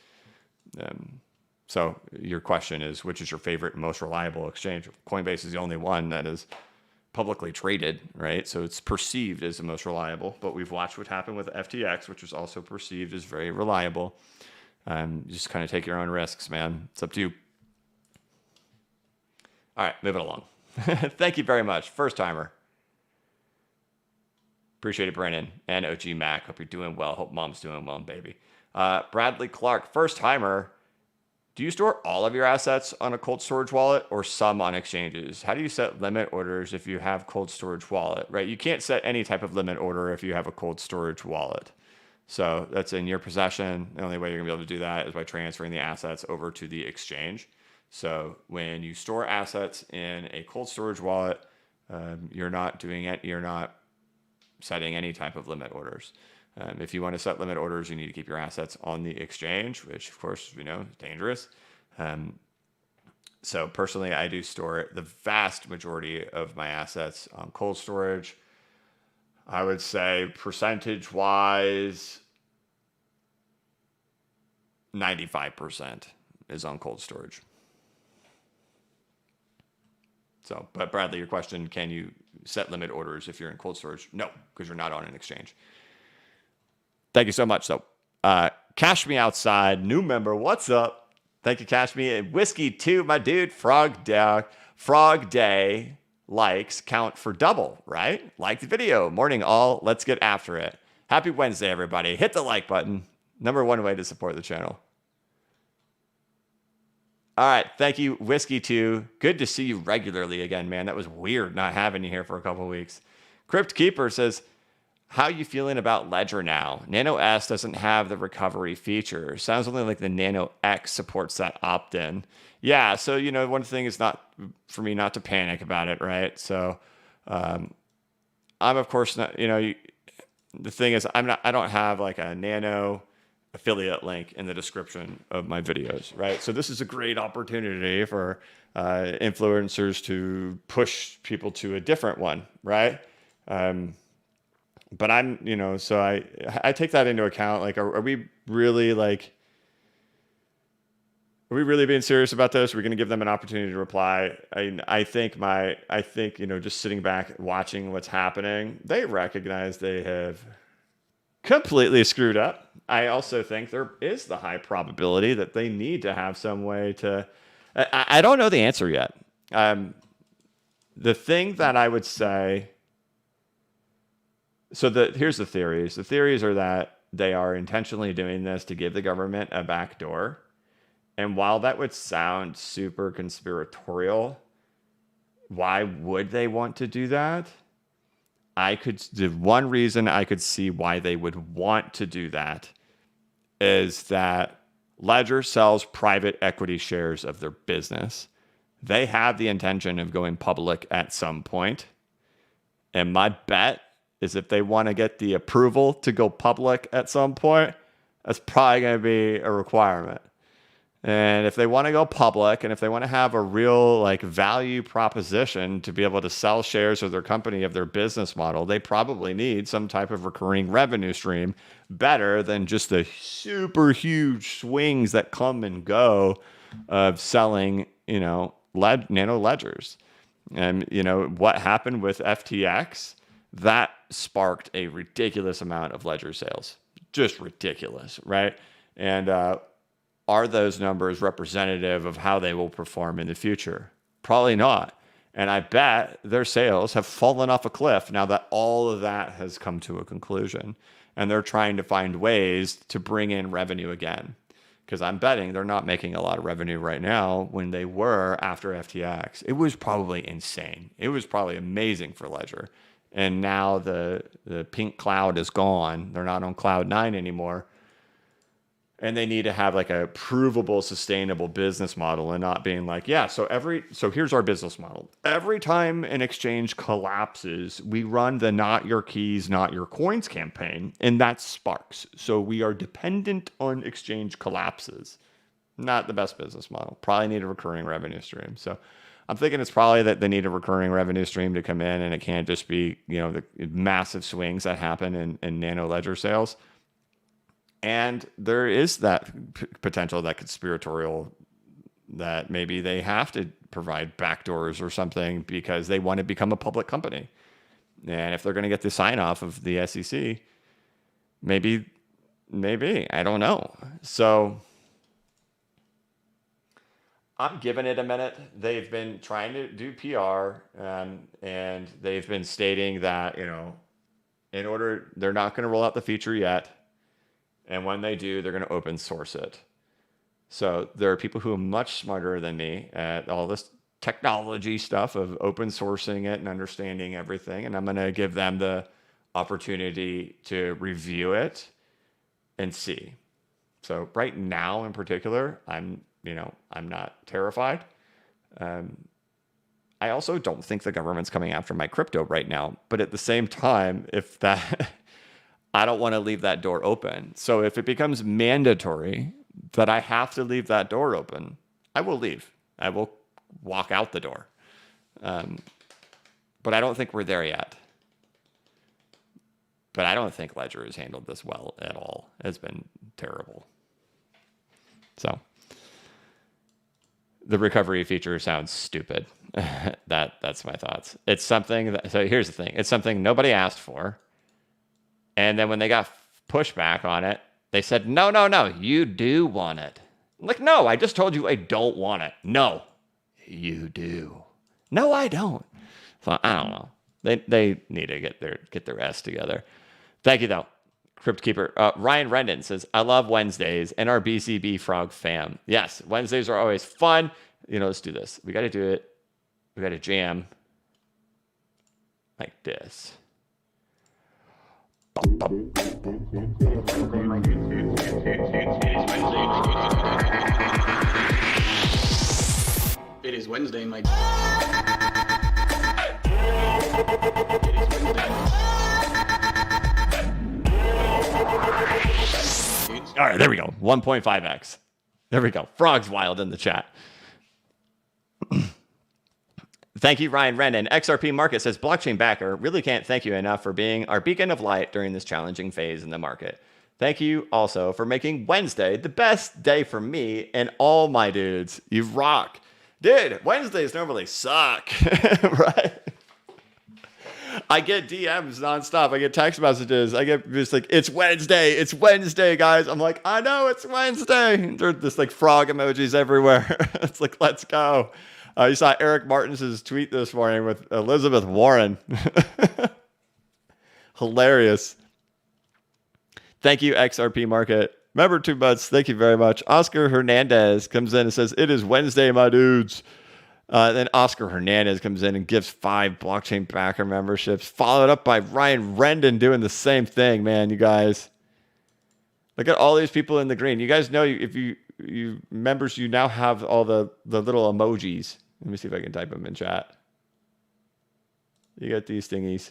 So your question is, which is your favorite and most reliable exchange? Coinbase is the only one that is publicly traded, right? So it's perceived as the most reliable, but we've watched what happened with FTX, which was also perceived as very reliable. You just kind of take your own risks, man. It's up to you. All right, moving along. Thank you very much. First timer. Appreciate it, Brennan. And OG Mac. Hope you're doing well. Hope mom's doing well, baby. Bradley Clark. First timer. Do you store all of your assets on a cold storage wallet or some on exchanges? How do you set limit orders if you have cold storage wallet, right? You can't set any type of limit order if you have a cold storage wallet. So that's in your possession. The only way you're going to be able to do that is by transferring the assets over to the exchange. So when you store assets in a cold storage wallet, you're not doing it. You're not setting any type of limit orders. If you want to set limit orders, you need to keep your assets on the exchange, which of course, is dangerous. So personally, I do store the vast majority of my assets on cold storage. I would say percentage-wise, 95% is on cold storage. So, but Bradley, your question, can you set limit orders if you're in cold storage? No, because you're not on an exchange. Thank you so much. So, Cash Me Outside, new member, what's up? Thank you, Cash Me. And Whiskey 2, my dude, Frog Day likes count for double, right? Like the video. Morning all, let's get after it. Happy Wednesday, everybody. Hit the like button. Number one way to support the channel. All right. Thank you, Whiskey 2. Good to see you regularly again, man. That was weird not having you here for a couple of weeks. Crypt Keeper says, how you feeling about Ledger now? Nano S doesn't have the recovery feature. Sounds only like the Nano X supports that opt-in. Yeah, so, one thing is not for me not to panic about it, right? So I'm, of course, not, the thing is, I don't have like a Nano affiliate link in the description of my videos, right? So this is a great opportunity for influencers to push people to a different one, right? But I'm, so I take that into account. Like, are we really like, Are we really being serious about this? Are we going to give them an opportunity to reply? I think just sitting back watching what's happening, they recognize they have completely screwed up. I also think there is the high probability that they need to have some way to. I don't know the answer yet. The thing that I would say. So here's the theories. The theories are that they are intentionally doing this to give the government a backdoor. And while that would sound super conspiratorial, why would they want to do that? The one reason I could see why they would want to do that is that Ledger sells private equity shares of their business. They have the intention of going public at some point. And my bet is if they want to get the approval to go public at some point, that's probably going to be a requirement. And if they want to go public and if they want to have a real value proposition to be able to sell shares of their company, of their business model, they probably need some type of recurring revenue stream better than just the super huge swings that come and go of selling, nano ledgers. And, what happened with FTX, that sparked a ridiculous amount of ledger sales. Just ridiculous, right? And, are those numbers representative of how they will perform in the future? Probably not. And I bet their sales have fallen off a cliff now that all of that has come to a conclusion. And they're trying to find ways to bring in revenue again. Because I'm betting they're not making a lot of revenue right now when they were after FTX. It was probably insane. It was probably amazing for Ledger. And now the pink cloud is gone. They're not on cloud 9 anymore. And they need to have a provable, sustainable business model and not being so here's our business model. Every time an exchange collapses, we run the not your keys, not your coins campaign, and that sparks. So we are dependent on exchange collapses. Not the best business model. Probably need a recurring revenue stream. So I'm thinking it's probably that they need a recurring revenue stream to come in, and it can't just be, the massive swings that happen in nano ledger sales. And there is that potential, that conspiratorial, that maybe they have to provide backdoors or something because they want to become a public company. And if they're going to get the sign off of the SEC, maybe, I don't know. So I'm giving it a minute. They've been trying to do PR, and they've been stating that, they're not going to roll out the feature yet. And when they do, they're going to open source it. So there are people who are much smarter than me at all this technology stuff of open sourcing it and understanding everything. And I'm going to give them the opportunity to review it and see. So right now in particular, I'm not terrified. I also don't think the government's coming after my crypto right now. But at the same time, I don't want to leave that door open. So if it becomes mandatory that I have to leave that door open, I will leave. I will walk out the door. But I don't think we're there yet. But I don't think Ledger has handled this well at all. It's been terrible. So the recovery feature sounds stupid. That's my thoughts. It's something so here's the thing. It's something nobody asked for. And then when they got pushback on it, they said, no, you do want it. I'm like, no, I just told you I don't want it. No, you do. No, I don't. So I don't know. They need to get their S together. Thank you, though. Crypt Keeper. Ryan Rendon says, I love Wednesdays and our BCB Frog fam. Yes, Wednesdays are always fun. Let's do this. We got to do it. We got to jam like this. It is Wednesday, my All right, there we go. 1.5x. There we go. Frog's wild in the chat. Thank you, Ryan Rennan. XRP Market says, blockchain backer, really can't thank you enough for being our beacon of light during this challenging phase in the market. Thank you also for making Wednesday the best day for me and all my dudes. You rock. Dude, Wednesdays normally suck, right? I get DMs nonstop. I get text messages. I get just like, it's Wednesday, guys. I'm like, I know it's Wednesday. There's just like frog emojis everywhere. It's like, let's go. You saw Eric Martins' tweet this morning with Elizabeth Warren. Hilarious. Thank you, XRP Market. Remember 2 months. Thank you very much. Oscar Hernandez comes in and says, it is Wednesday, my dudes. Then Oscar Hernandez comes in and gives 5 blockchain backer memberships, followed up by Ryan Rendon doing the same thing, man, you guys. Look at all these people in the green. You guys know if you members, you now have all the little emojis. Let me see if I can type them in chat. You got these thingies.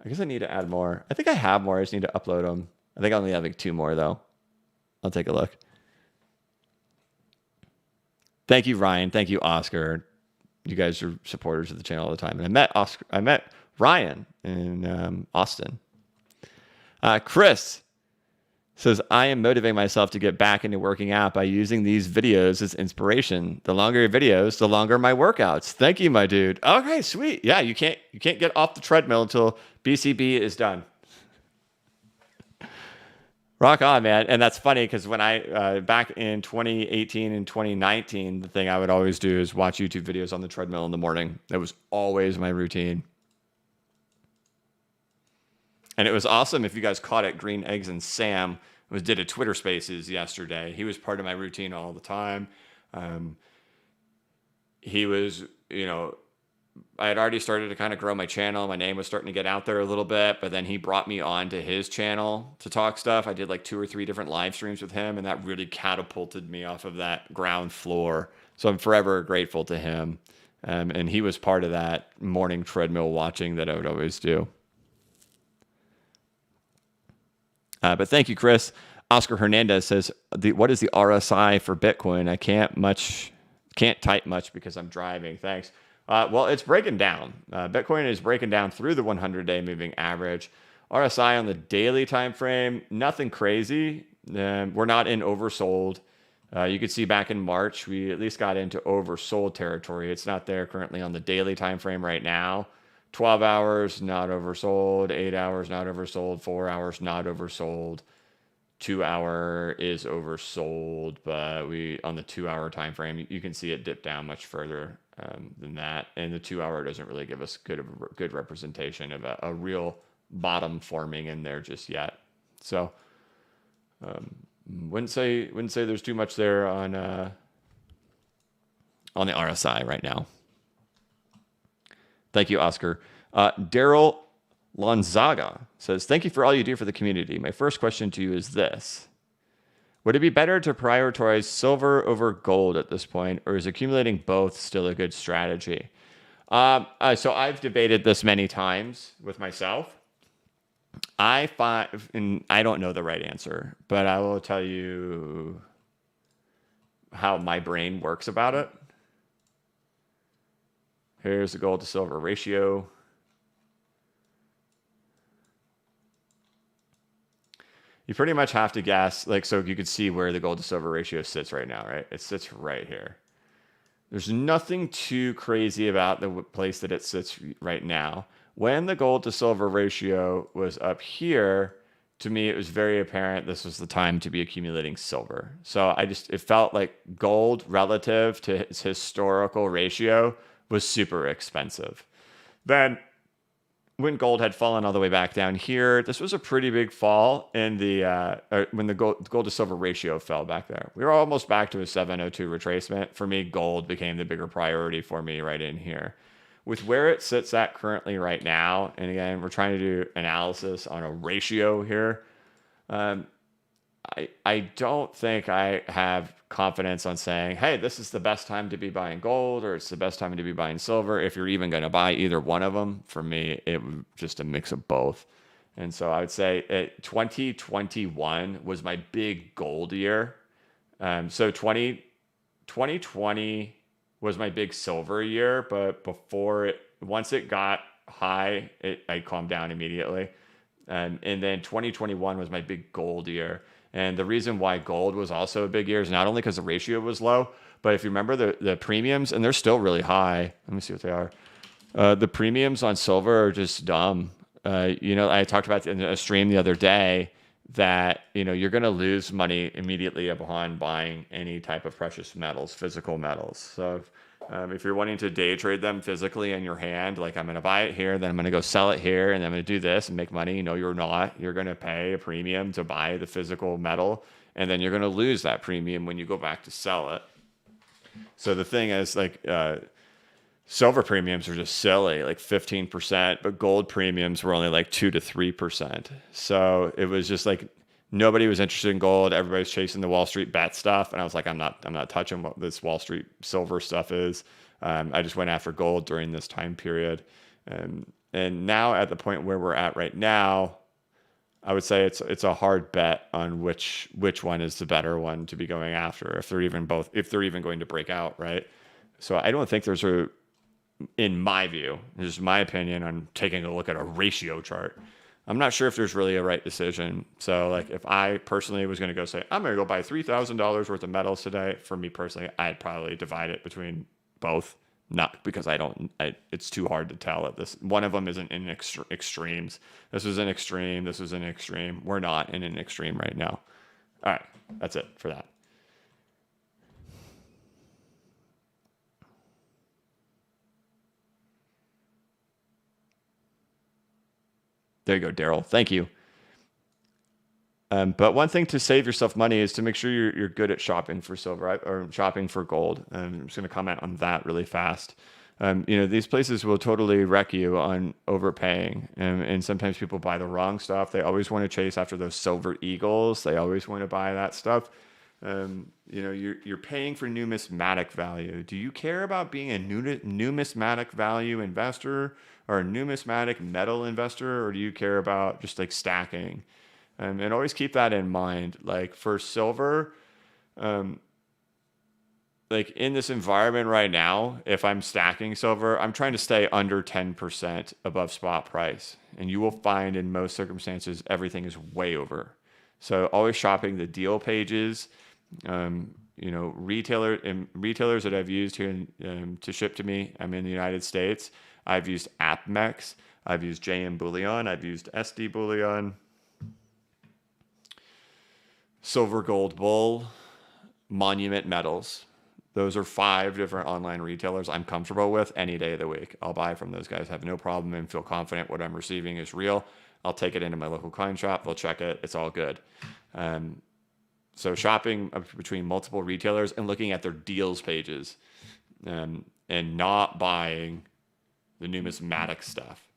I guess I need to add more. I think I have more. I just need to upload them. I think I only have like 2 more, though. I'll take a look. Thank you, Ryan. Thank you, Oscar. You guys are supporters of the channel all the time. And I met Ryan in Austin. Chris says, I am motivating myself to get back into working out by using these videos as inspiration. The longer your videos, the longer my workouts. Thank you, my dude. Okay, sweet. Yeah, you can't get off the treadmill until BCB is done. Rock on, man. And that's funny because when I, back in 2018 and 2019, the thing I would always do is watch YouTube videos on the treadmill in the morning. That was always my routine. And it was awesome if you guys caught it. Green Eggs and Sam did a Twitter Spaces yesterday. He was part of my routine all the time. He was, I had already started to kind of grow my channel. My name was starting to get out there a little bit, but then he brought me on to his channel to talk stuff. I did like 2 or 3 different live streams with him, and that really catapulted me off of that ground floor. So I'm forever grateful to him. And he was part of that morning treadmill watching that I would always do. But thank you, Chris. Oscar Hernandez says, what is the RSI for Bitcoin? I can't type much because I'm driving. Thanks. Well, it's breaking down. Bitcoin is breaking down through the 100-day moving average. RSI on the daily time frame, nothing crazy. We're not in oversold. You could see back in March, we at least got into oversold territory. It's not there currently on the daily time frame right now. 12 hours, not oversold. 8 hours, not oversold. 4 hours, not oversold. 2 hour is oversold, but on the 2 hour time frame, you can see it dip down much further than that. And the 2 hour doesn't really give us good representation of a real bottom forming in there just yet. So wouldn't say there's too much there on the RSI right now. Thank you, Oscar. Daryl Lonzaga says, thank you for all you do for the community. My first question to you is this. Would it be better to prioritize silver over gold at this point, or is accumulating both still a good strategy? So I've debated this many times with myself. I don't know the right answer, but I will tell you how my brain works about it. Here's the gold to silver ratio. You pretty much have to guess, so you can see where the gold to silver ratio sits right now, right? It sits right here. There's nothing too crazy about the place that it sits right now. When the gold to silver ratio was up here, to me, it was very apparent this was the time to be accumulating silver. So it felt like gold relative to its historical ratio was super expensive. Then when gold had fallen all the way back down here, this was a pretty big fall in when the gold to silver ratio fell back there. We were almost back to a 702 retracement. For me, gold became the bigger priority for me right in here. With where it sits at currently right now, and again, we're trying to do analysis on a ratio here. I don't think I have confidence on saying, hey, this is the best time to be buying gold, or it's the best time to be buying silver. If you're even going to buy either one of them, for me, it was just a mix of both. And so I would say 2021 was my big gold year. So 2020 was my big silver year, but once it got high, I calmed down immediately. And then 2021 was my big gold year. And the reason why gold was also a big year is not only because the ratio was low, but if you remember the premiums, and they're still really high. Let me see what they are. The premiums on silver are just dumb. I talked about in a stream the other day that, you're going to lose money immediately upon buying any type of precious metals, physical metals. So if you're wanting to day trade them physically in your hand, like I'm going to buy it here, then I'm going to go sell it here, and then I'm going to do this and make money. You're not. You're going to pay a premium to buy the physical metal, and then you're going to lose that premium when you go back to sell it. So the thing is, silver premiums are just silly, like 15%, but gold premiums were only like 2 to 3%. So it was just like nobody was interested in gold. Everybody's chasing the Wall Street bet stuff, and I was like, I'm not touching what this Wall Street silver stuff is. I just went after gold during this time period, and now at the point where we're at right now, I would say it's a hard bet on which one is the better one to be going after, if they're even going to break out, right? So I don't think there's in my view, this is my opinion on taking a look at a ratio chart, I'm not sure if there's really a right decision. So like if I personally was going to go say, I'm going to go buy $3,000 worth of metals today, for me personally, I'd probably divide it between both. Not because it's too hard to tell at this. One of them isn't in extremes. This was an extreme. This was an extreme. We're not in an extreme right now. All right. That's it for that. There you go, Daryl. Thank you. But one thing to save yourself money is to make sure you're good at shopping for silver or shopping for gold. I'm just going to comment on that really fast. These places will totally wreck you on overpaying. And sometimes people buy the wrong stuff. They always want to chase after those silver eagles. They always want to buy that stuff. You're paying for numismatic value. Do you care about being a numismatic value investor or a numismatic metal investor, or do you care about just like stacking? And always keep that in mind. Like for silver, like in this environment right now, if I'm stacking silver, I'm trying to stay under 10% above spot price. And you will find in most circumstances, everything is way over. So always shopping the deal pages. Retailers that I've used here to ship to me. I'm in the United States. I've used AppMex. I've used JM Bullion. I've used SD Bullion. Silver Gold Bull. Monument Metals. Those are 5 different online retailers I'm comfortable with any day of the week. I'll buy from those guys. Have no problem and feel confident what I'm receiving is real. I'll take it into my local coin shop. They'll check it. It's all good. So shopping between multiple retailers and looking at their deals pages, and not buying the numismatic stuff.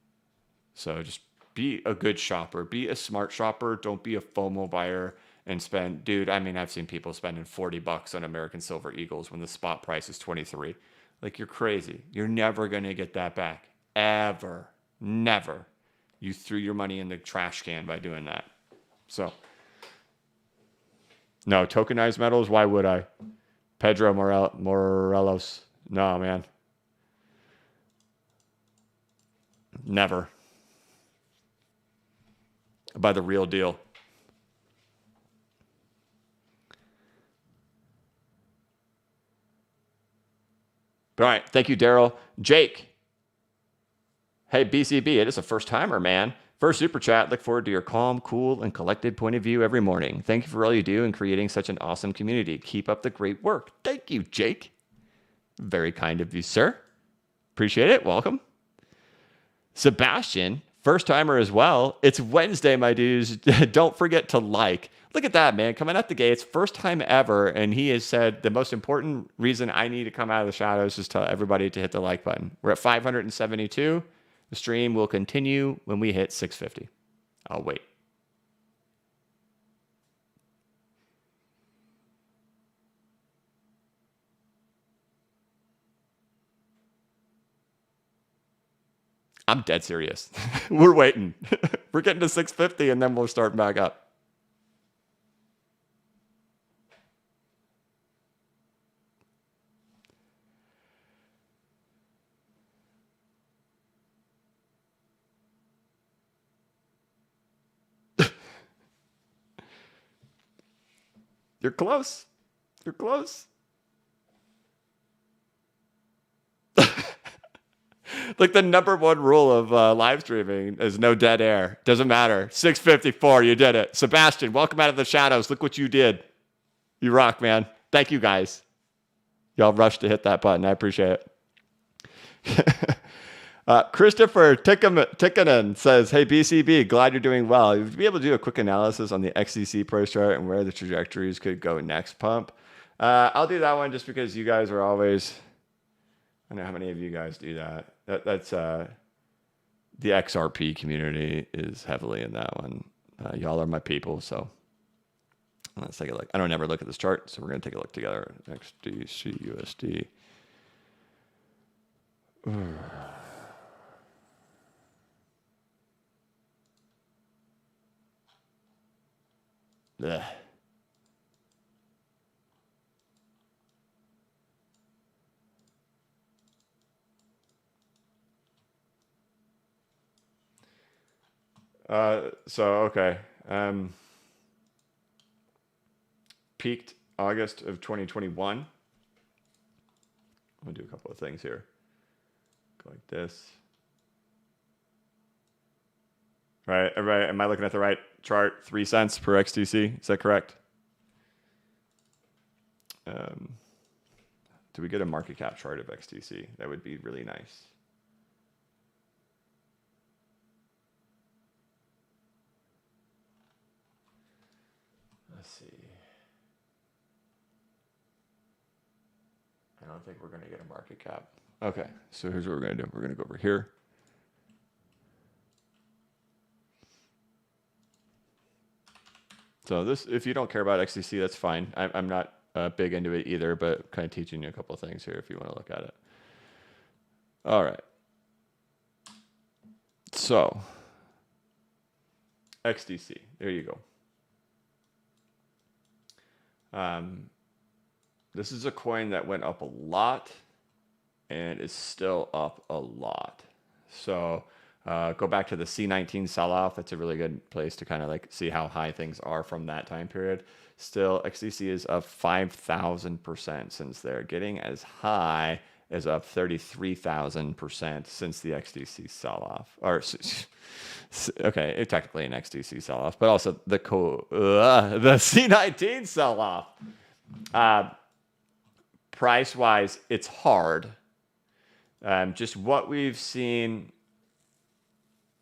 So just be a good shopper. Be a smart shopper. Don't be a FOMO buyer and spend. Dude, I mean, I've seen people spending $40 on American Silver Eagles when the spot price is 23. Like, you're crazy. You're never going to get that back. Ever. Never. You threw your money in the trash can by doing that. So... no, tokenized metals, why would I? Pedro Morelos. No, man. Never. I buy the real deal. All right. Thank you, Daryl. Jake. Hey, BCB, it is a first timer, man. First super chat, look forward to your calm, cool, and collected point of view every morning. Thank you for all you do in creating such an awesome community. Keep up the great work. Thank you, Jake. Very kind of you, sir. Appreciate it. Welcome. Sebastian, first timer as well. It's Wednesday, my dudes. Don't forget to like. Look at that, man. Coming out the gates, first time ever. And he has said the most important reason I need to come out of the shadows is tell everybody to hit the like button. We're at 572. The stream will continue when we hit 650. I'll wait. I'm dead serious. We're waiting. We're getting to 650 and then we'll start back up. You're close. You're close. Like the number one rule of live streaming is no dead air. Doesn't matter. 654, you did it. Sebastian, welcome out of the shadows. Look what you did. You rock, man. Thank you, guys. Y'all rushed to hit that button. I appreciate it. Christopher Tikkanen says, hey, BCB, glad you're doing well. You'd be able to do a quick analysis on the XDC price chart and where the trajectories could go next pump. I'll do that one just because you guys are always... I don't know how many of you guys do that. That's the XRP community is heavily in that one. Y'all are my people, so let's take a look. I don't ever look at this chart, so we're going to take a look together. XDC USD. Ugh. Okay. Peaked August of 2021. I'm gonna do a couple of things here. Go like this. Right, everybody, am I looking at the right chart? 3 cents per XTC, is that correct? Do we get a market cap chart of XTC? That would be really nice. Let's see. I don't think we're going to get a market cap. Okay, so here's what we're going to do. We're going to go over here. So this, if you don't care about XTC, that's fine. I'm not big into it either, but kind of teaching you a couple of things here if you want to look at it. All right. So XDC, there you go. This is a coin that went up a lot and is still up a lot. So go back to the C19 sell-off. That's a really good place to kind of like see how high things are from that time period. Still, XDC is up 5,000% since there. Getting as high as up 33,000% since the XDC sell-off. Or okay, technically an XDC sell-off, but also the C19 sell-off. Price-wise, it's hard. Just what we've seen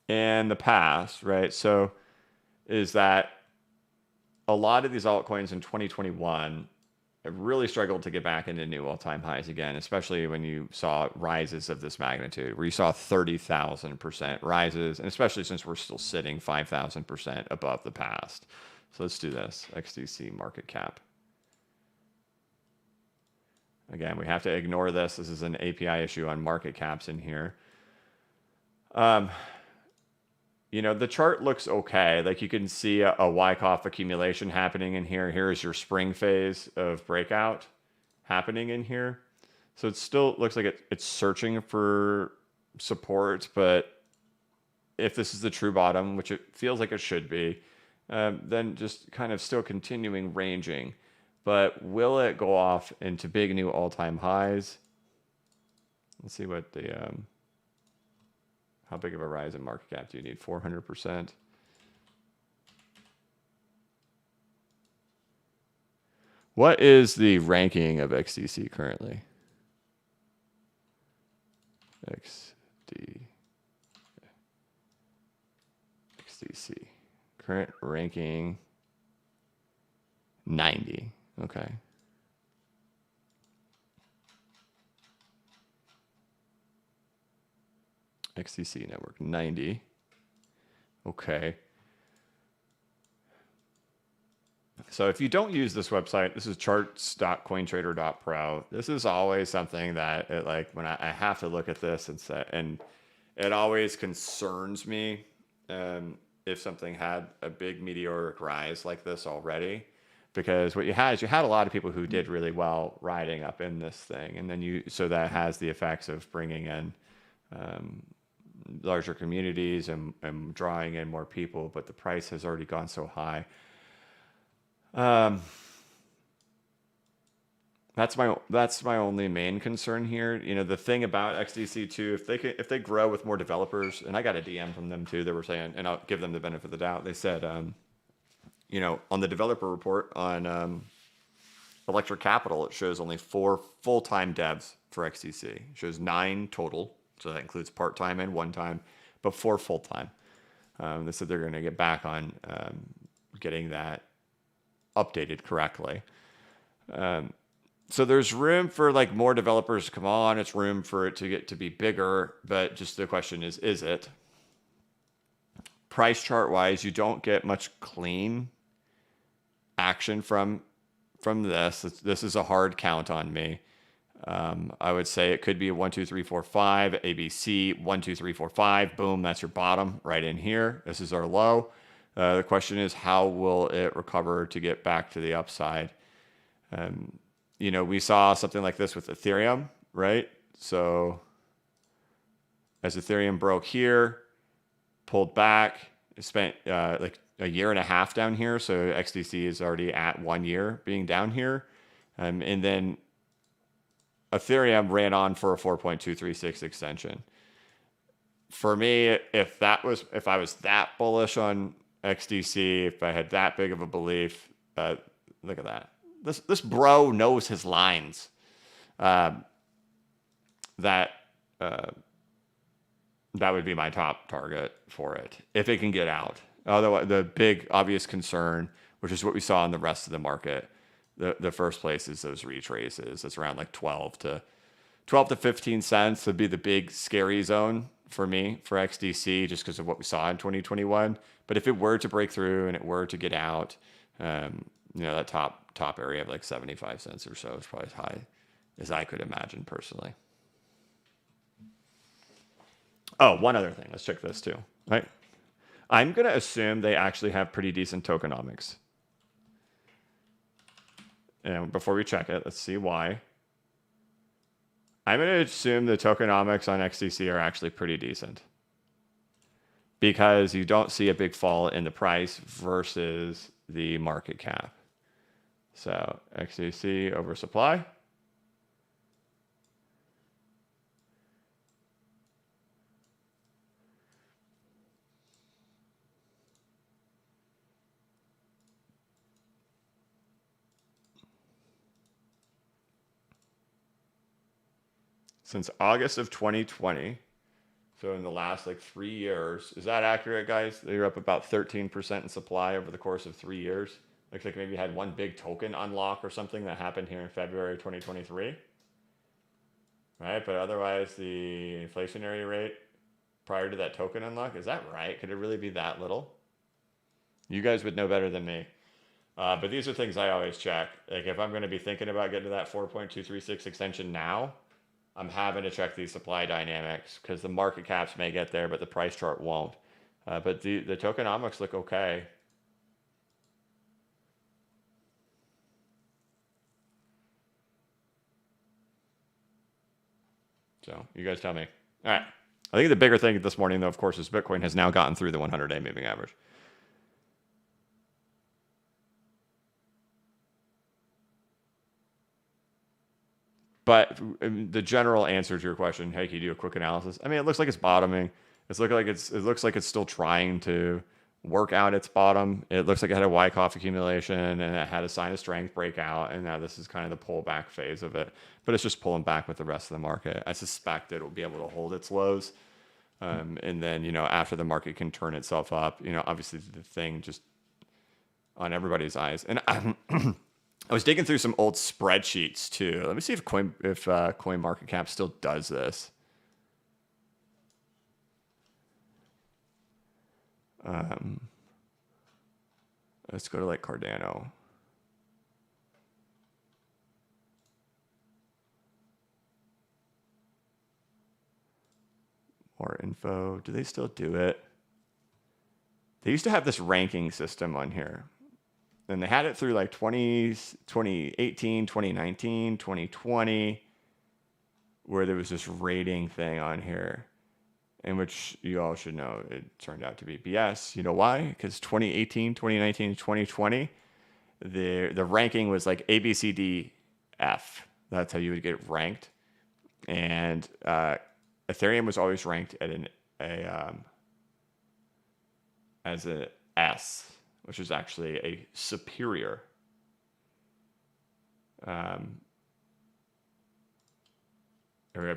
in the past, right? So is that a lot of these altcoins in 2021 have really struggled to get back into new all-time highs again, especially when you saw rises of this magnitude, where you saw 30,000% rises, and especially since we're still sitting 5,000% above the past. So let's do this. XDC market cap. Again, we have to ignore this. This is an API issue on market caps in here. You know, the chart looks okay. Like you can see a Wyckoff accumulation happening in here. Here's your spring phase of breakout happening in here. So it still looks like it's searching for support, but if this is the true bottom, which it feels like it should be, then just kind of still continuing ranging. But will it go off into big new all-time highs? Let's see what the... how big of a rise in market cap do you need? 400%. What is the ranking of XDC currently? XDC. Current ranking 90. Okay. XDC network 90. Okay. So if you don't use this website, this is charts.cointrader.pro. This is always something that when I have to look at this and it always concerns me if something had a big meteoric rise like this already, because what you had is you had a lot of people who did really well riding up in this thing, and then so that has the effects of bringing in larger communities and drawing in more people, but the price has already gone so high. That's my only main concern here. You know, the thing about XDC too, if they grow with more developers, and I got a DM from them too, they were saying, and I'll give them the benefit of the doubt. They said, you know, on the developer report on Electric Capital, it shows only 4 full-time devs for XDC. It shows 9 total, so that includes part-time and one-time, but 4 full-time. They said they're going to get back on getting that updated correctly. So there's room for like more developers to come on. It's room for it to get to be bigger, but just the question is it? Price chart wise, you don't get much clean action from this. This is a hard count on me. I would say it could be a 1, 2, 3, 4, 5, ABC, 1, 2, 3, 4, 5. Boom, that's your bottom right in here. This is our low. The question is, how will it recover to get back to the upside? You know, we saw something like this with Ethereum, right? So as Ethereum broke here, pulled back, it spent like a year and a half down here. So XDC is already at 1 year being down here. And then Ethereum ran on for a 4.236 extension. For me, if I was that bullish on XDC, if I had that big of a belief, look at that. This bro knows his lines. That would be my top target for it if it can get out. Otherwise, the big obvious concern, which is what we saw in the rest of the market, the first place is those retraces. It's around like 12 to 15 cents would be the big scary zone for me for XDC, just because of what we saw in 2021. But if it were to break through and it were to get out, you know, that top area of like 75 cents or so is probably as high as I could imagine personally. Oh, one other thing. Let's check this too. Right. I'm going to assume they actually have pretty decent tokenomics. And before we check it, let's see why. I'm going to assume the tokenomics on XDC are actually pretty decent, because you don't see a big fall in the price versus the market cap. So XDC oversupply. Since August of 2020, so in the last like 3 years, is that accurate, guys? They're up about 13% in supply over the course of 3 years. Looks like maybe you had one big token unlock or something that happened here in February 2023. Right, but otherwise the inflationary rate prior to that token unlock, is that right? Could it really be that little? You guys would know better than me. But these are things I always check. Like if I'm going to be thinking about getting to that 4.236 extension now, I'm having to check these supply dynamics, because the market caps may get there, but the price chart won't. But the tokenomics look okay. So you guys tell me. All right. I think the bigger thing this morning, though, of course, is Bitcoin has now gotten through the 100-day moving average. But the general answer to your question, hey, can you do a quick analysis? I mean, it looks like it's bottoming. It looks like it's still trying to work out its bottom. It looks like it had a Wyckoff accumulation and it had a sign of strength breakout, and now this is kind of the pullback phase of it. But it's just pulling back with the rest of the market. I suspect it will be able to hold its lows, and then, you know, after the market can turn itself up, you know, obviously the thing just on everybody's eyes. And I was digging through some old spreadsheets too. Let me see if CoinMarketCap still does this. Let's go to like Cardano. More info. Do they still do it? They used to have this ranking system on here. And they had it through like 2018, 2019, 2020, where there was this rating thing on here, in which you all should know it turned out to be BS. You know why? Because 2018, 2019, 2020, the ranking was like ABCD F. That's how you would get ranked. And Ethereum was always ranked at as a S, which is actually a superior. I've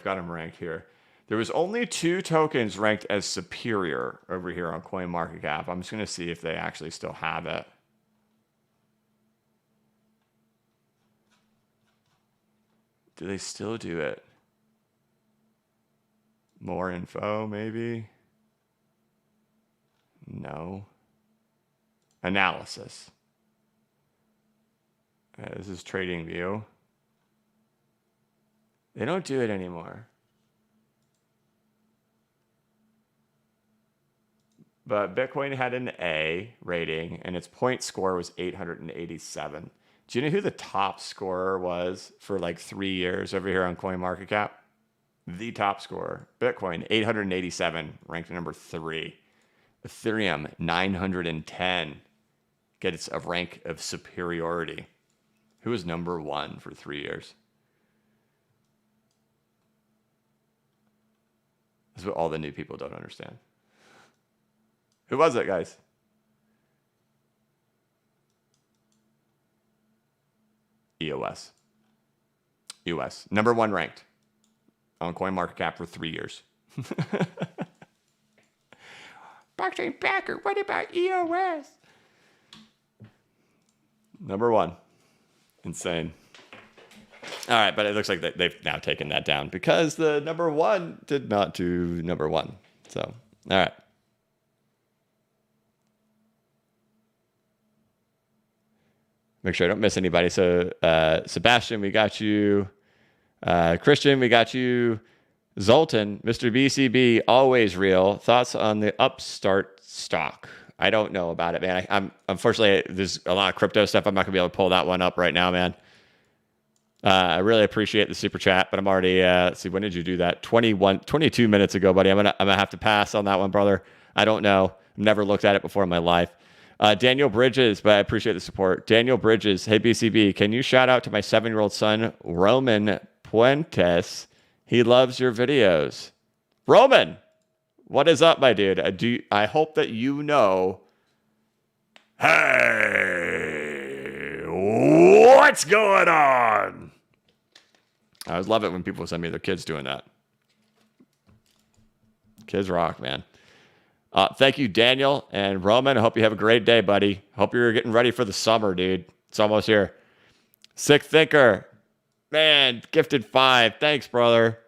got them ranked here. There was only 2 tokens ranked as superior over here on CoinMarketCap. I'm just going to see if they actually still have it. Do they still do it? More info, maybe? No. Analysis. This is TradingView. They don't do it anymore. But Bitcoin had an A rating, and its point score was 887. Do you know who the top scorer was for like 3 years over here on CoinMarketCap? The top scorer, Bitcoin, 887, ranked number 3. Ethereum, 910, gets a rank of superiority. Who was number 1 for 3 years? This is what all the new people don't understand. Who was it, guys? EOS. EOS. Number 1 ranked on CoinMarketCap for 3 years. Blockchain backer, what about EOS? Number 1. Insane. All right, but it looks like they've now taken that down because the number 1 did not do number 1. So, all right. Make sure I don't miss anybody. So, Sebastian, we got you. Christian, we got you. Zoltan, Mr. BCB, always real. Thoughts on the Upstart stock? I don't know about it, man. I'm unfortunately, there's a lot of crypto stuff. I'm not gonna be able to pull that one up right now, man. I really appreciate the super chat, but I'm already. Let's see, when did you do that? 22 minutes ago, buddy. I'm gonna have to pass on that one, brother. I don't know. I've never looked at it before in my life. Daniel Bridges, but I appreciate the support. Daniel Bridges, hey BCB, can you shout out to my 7-year-old son, Roman Puentes? He loves your videos. Roman, what is up, my dude? I hope that you know. Hey, what's going on? I always love it when people send me their kids doing that. Kids rock, man. Thank you, Daniel and Roman. I hope you have a great day, buddy. Hope you're getting ready for the summer, dude. It's almost here. Sick Thinker. Man, gifted 5. Thanks, brother.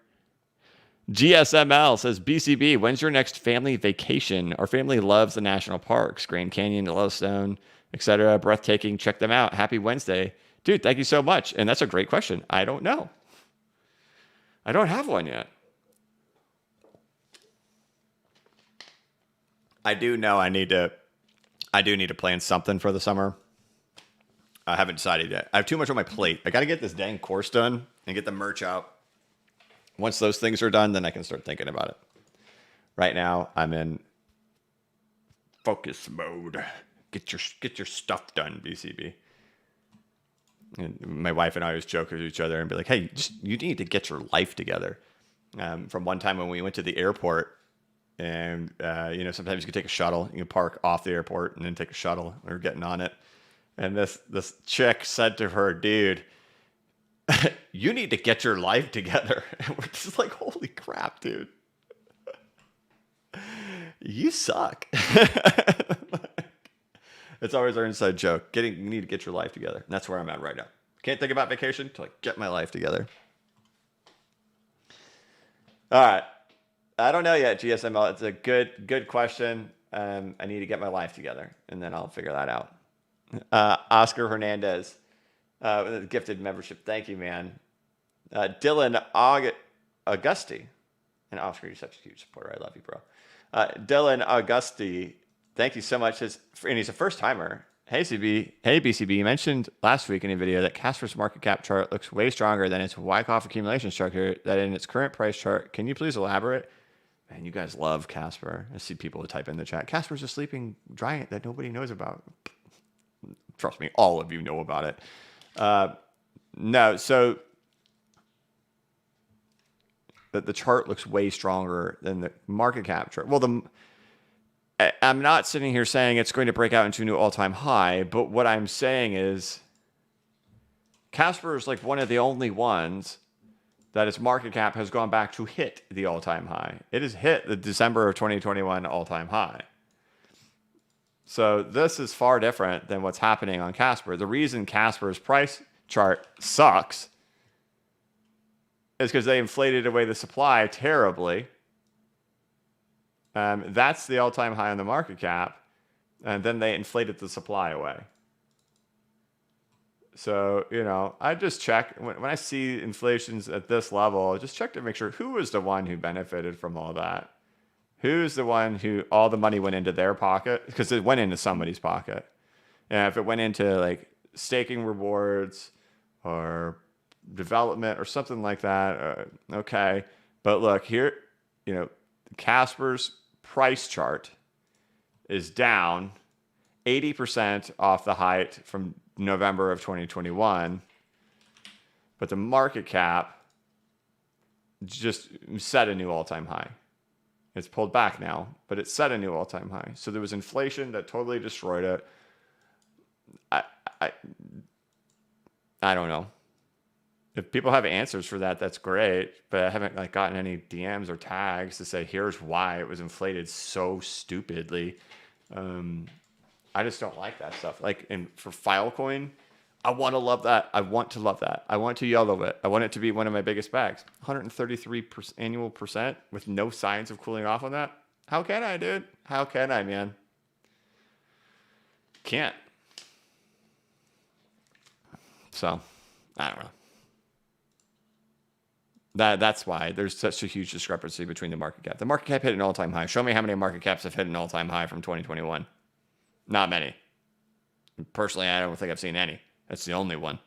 GSML says, BCB, when's your next family vacation? Our family loves the national parks, Grand Canyon, Yellowstone, etc. Breathtaking. Check them out. Happy Wednesday. Dude, thank you so much. And that's a great question. I don't know. I don't have one yet. I do know I do need to plan something for the summer. I haven't decided yet. I have too much on my plate. I got to get this dang course done and get the merch out. Once those things are done, then I can start thinking about it. Right now, I'm in focus mode. Get your stuff done, BCB. And my wife and I always joke with each other and be like, "Hey, you need to get your life together." From one time when we went to the airport, and sometimes you can take a shuttle. You can park off the airport and then take a shuttle. We were getting on it, and this chick said to her, "Dude, you need to get your life together." And we're just like, "Holy crap, dude! You suck." It's always our inside joke. You need to get your life together. And that's where I'm at right now. Can't think about vacation until I get my life together. All right. I don't know yet, GSML. It's a good question. I need to get my life together, and then I'll figure that out. Oscar Hernandez with a gifted membership. Thank you, man. Dylan Augusti. And Oscar, you're such a huge supporter. I love you, bro. Dylan Augusti. Thank you so much. And he's a first-timer. Hey, BCB, you mentioned last week in a video that Casper's market cap chart looks way stronger than its Wyckoff accumulation structure that in its current price chart. Can you please elaborate? Man, you guys love Casper. I see people type in the chat. Casper's a sleeping giant that nobody knows about. Trust me, all of you know about it. No, so the chart looks way stronger than the market cap chart. Well, I'm not sitting here saying it's going to break out into a new all-time high, but what I'm saying is Casper is like one of the only ones that its market cap has gone back to hit the all-time high. It has hit the December of 2021 all-time high. So this is far different than what's happening on Casper. The reason Casper's price chart sucks is because they inflated away the supply terribly. That's the all-time high on the market cap, and then they inflated the supply away. So, I just check when I see inflations at this level, I just check to make sure who was the one who benefited from all that. Who's the one who all the money went into their pocket? Because it went into somebody's pocket. And if it went into like staking rewards or development or something like that, okay. But look here, Casper's price chart is down 80% off the height from November of 2021, but the market cap just set a new all-time high. It's pulled back now, but it set a new all-time high. So there was inflation that totally destroyed it. I don't know. If people have answers for that, that's great. But I haven't gotten any DMs or tags to say here's why it was inflated so stupidly. I just don't like that stuff. And for Filecoin, I want to love that. I want to love that. I want to YOLO it. I want it to be one of my biggest bags. 133% annual with no signs of cooling off on that. How can I, dude? How can I, man? Can't. So, I don't know. That's why there's such a huge discrepancy between the market cap. The market cap hit an all-time high. Show me how many market caps have hit an all-time high from 2021. Not many. Personally, I don't think I've seen any. That's the only one.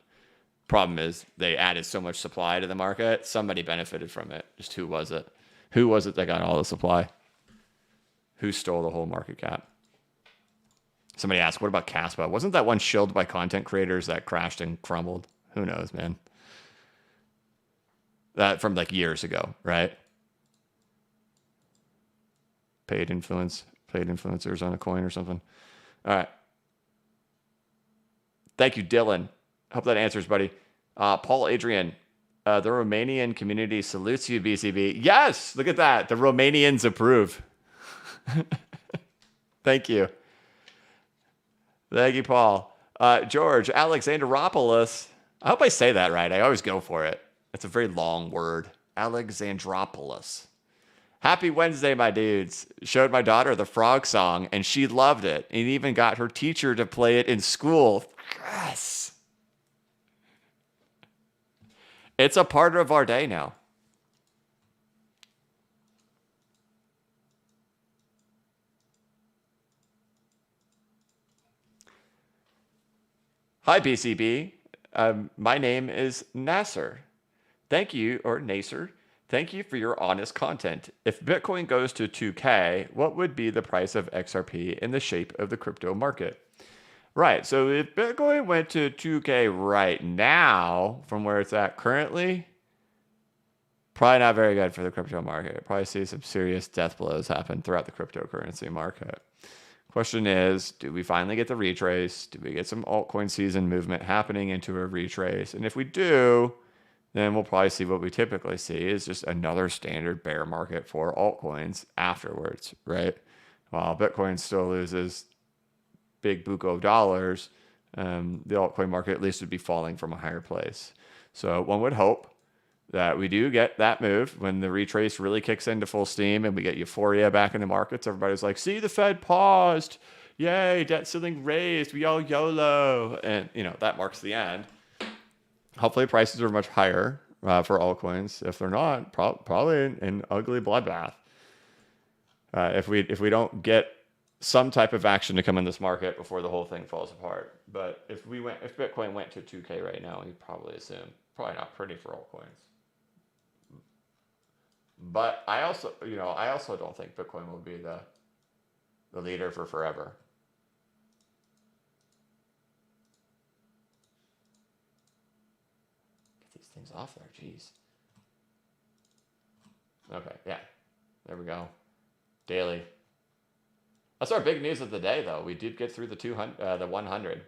Problem is they added so much supply to the market. Somebody benefited from it. Just who was it? Who was it that got all the supply? Who stole the whole market cap? Somebody asked, what about Caspa? Wasn't that one shilled by content creators that crashed and crumbled? Who knows, man? That from years ago, right? Paid influencers on a coin or something. All right. Thank you, Dylan. Hope that answers, buddy. Paul Adrian, the Romanian community salutes you, BCB. Yes, look at that. The Romanians approve. Thank you. Thank you, Paul. George Alexandropoulos. I hope I say that right. I always go for it. It's a very long word. Alexandropoulos. Happy Wednesday, my dudes. Showed my daughter the frog song, and she loved it, and even got her teacher to play it in school. Yes. It's a part of our day now. Hi, BCB. My name is Nasser. Thank you, or Nasser. Thank you for your honest content. If Bitcoin goes to 2K, what would be the price of XRP in the shape of the crypto market? Right, so if Bitcoin went to 2K right now, from where it's at currently, probably not very good for the crypto market. Probably see some serious death blows happen throughout the cryptocurrency market. Question is, do we finally get the retrace? Do we get some altcoin season movement happening into a retrace? And if we do, then we'll probably see what we typically see is just another standard bear market for altcoins afterwards, right? While Bitcoin still loses big buco of dollars, the altcoin market at least would be falling from a higher place. So one would hope that we do get that move when the retrace really kicks into full steam and we get euphoria back in the markets. Everybody's like, see, the Fed paused. Yay, debt ceiling raised. We all YOLO. And, that marks the end. Hopefully prices are much higher for altcoins. If they're not, probably an ugly bloodbath. If we don't get some type of action to come in this market before the whole thing falls apart. But if Bitcoin went to 2K right now, you'd probably assume probably not pretty for altcoins. But I also don't think Bitcoin will be the leader for forever. thing's off there. Jeez. Okay, yeah. There we go. Daily. That's our big news of the day, though. We did get through the 100.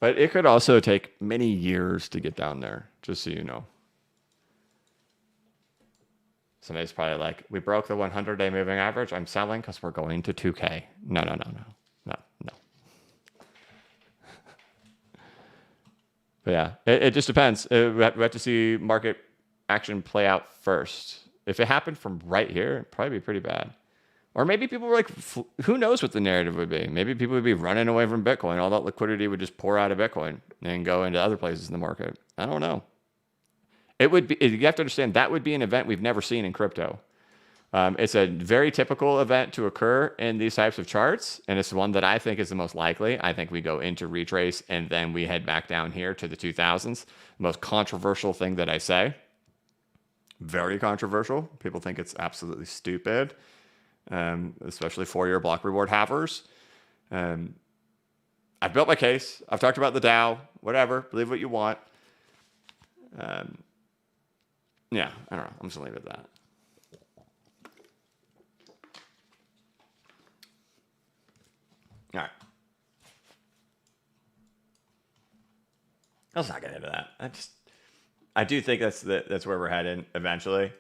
But it could also take many years to get down there, just so you know. Somebody's probably like, we broke the 100-day moving average. I'm selling because we're going to 2K. No. But yeah, it just depends. We have to see market action play out first. If it happened from right here, it'd probably be pretty bad. Or maybe people were like, who knows what the narrative would be? Maybe people would be running away from Bitcoin. All that liquidity would just pour out of Bitcoin and go into other places in the market. I don't know. It would be, you have to understand, that would be an event we've never seen in crypto. It's a very typical event to occur in these types of charts, and it's one that I think is the most likely. I think we go into retrace, and then we head back down here to the 2000s. The most controversial thing that I say. Very controversial. People think it's absolutely stupid, especially four-year block reward halvers. I've built my case. I've talked about the DAO. Whatever. Believe what you want. Yeah, I don't know. I'm just going to leave it at that. All right. Let's not get into that. I do think that's where we're headed eventually,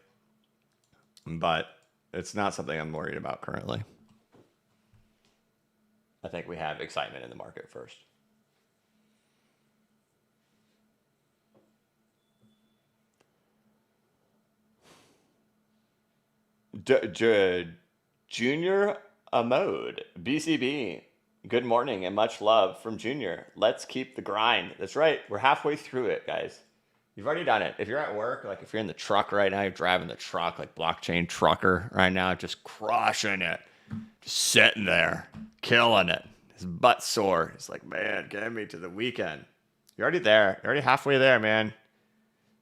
but it's not something I'm worried about currently. I think we have excitement in the market first. Junior Amode, BCB. Good morning and much love from Junior. Let's keep the grind. That's right. We're halfway through it, guys. You've already done it. If you're at work, like if you're in the truck right now, you're driving the truck, like blockchain trucker right now, just crushing it. Just sitting there, killing it. His butt sore. He's like, man, get me to the weekend. You're already there. You're already halfway there, man.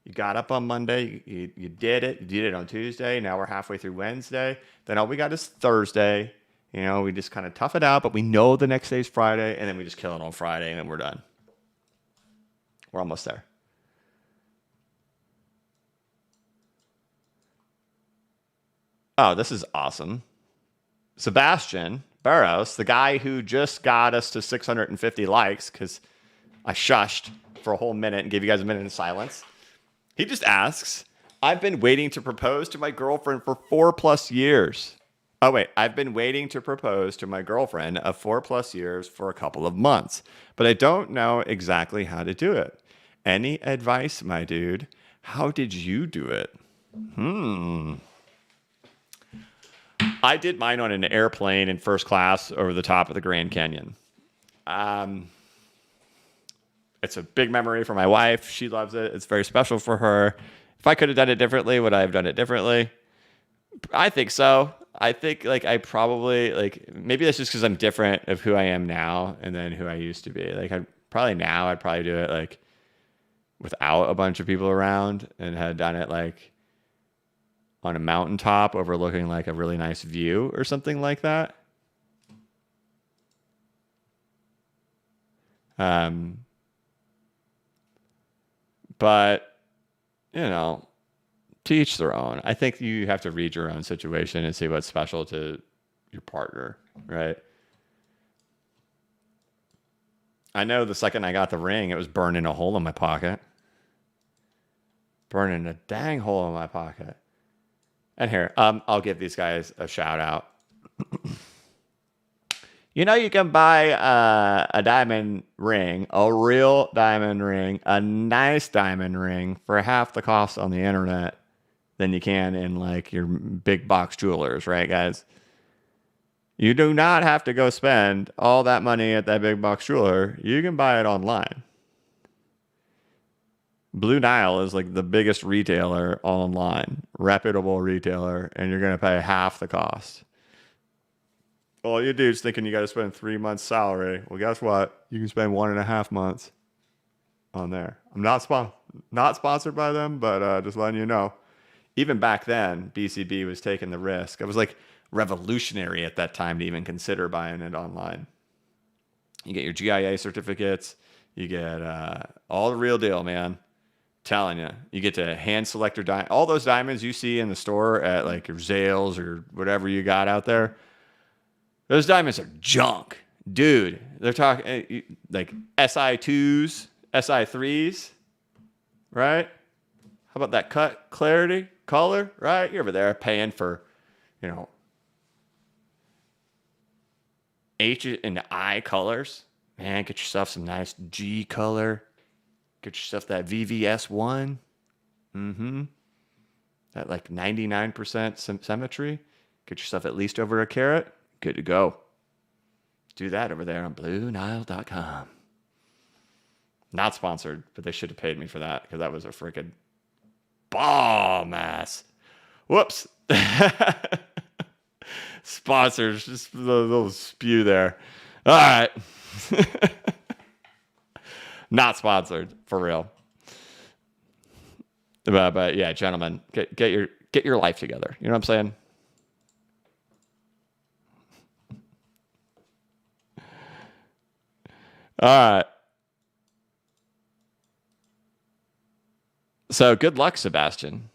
You got up on Monday. You did it. You did it on Tuesday. Now we're halfway through Wednesday. Then all we got is Thursday. You know, we just kind of tough it out, but we know the next day's Friday, and then we just kill it on Friday, and then we're done. We're almost there. Oh, this is awesome. Sebastian Barros, the guy who just got us to 650 likes, because I shushed for a whole minute and gave you guys a minute of silence. He just asks, I've been waiting to propose to my girlfriend for 4+ years. Oh, wait, I've been waiting to propose to my girlfriend of 4+ years for a couple of months, but I don't know exactly how to do it. Any advice, my dude? How did you do it? I did mine on an airplane in first class over the top of the Grand Canyon. It's a big memory for my wife. She loves it. It's very special for her. If I could have done it differently, would I have done it differently? I think so. I think like I probably like maybe that's just because I'm different of who I am now and then who I used to be. Like I'd probably do it like without a bunch of people around and had done it like on a mountaintop overlooking like a really nice view or something like that. But you know, to each their own. I think you have to read your own situation and see what's special to your partner, right? I know the second I got the ring, it was burning a hole in my pocket. Burning a dang hole in my pocket. And here, I'll give these guys a shout out. You know, you can buy a diamond ring, a real diamond ring, a nice diamond ring for half the cost on the internet than you can in like your big box jewelers, right, guys? You do not have to go spend all that money at that big box jeweler. You can buy it online. Blue Nile is like the biggest retailer online, reputable retailer, and you're going to pay half the cost. All you do is thinking you got to spend 3 months' salary. Well, guess what? You can spend 1.5 months on there. I'm not sponsored by them, but just letting you know. Even back then, BCB was taking the risk. It was like revolutionary at that time to even consider buying it online. You get your GIA certificates. You get all the real deal, man. Telling you, you get to hand select your diamond. All those diamonds you see in the store at like your Zales or whatever you got out there, those diamonds are junk, dude. They're talking like SI2s, SI3s, right? How about that cut clarity, color, right? You're over there paying for, you know, H and I colors. Man, get yourself some nice G color. Get yourself that VVS1. That like 99% symmetry. Get yourself at least over a carat. Good to go. Do that over there on BlueNile.com. Not sponsored, but they should have paid me for that because that was a freaking bomb ass. Whoops. Sponsors, just a little spew there. All right. Not sponsored, for real. But yeah, gentlemen, get your life together. You know what I'm saying? All right. So good luck, Sebastian.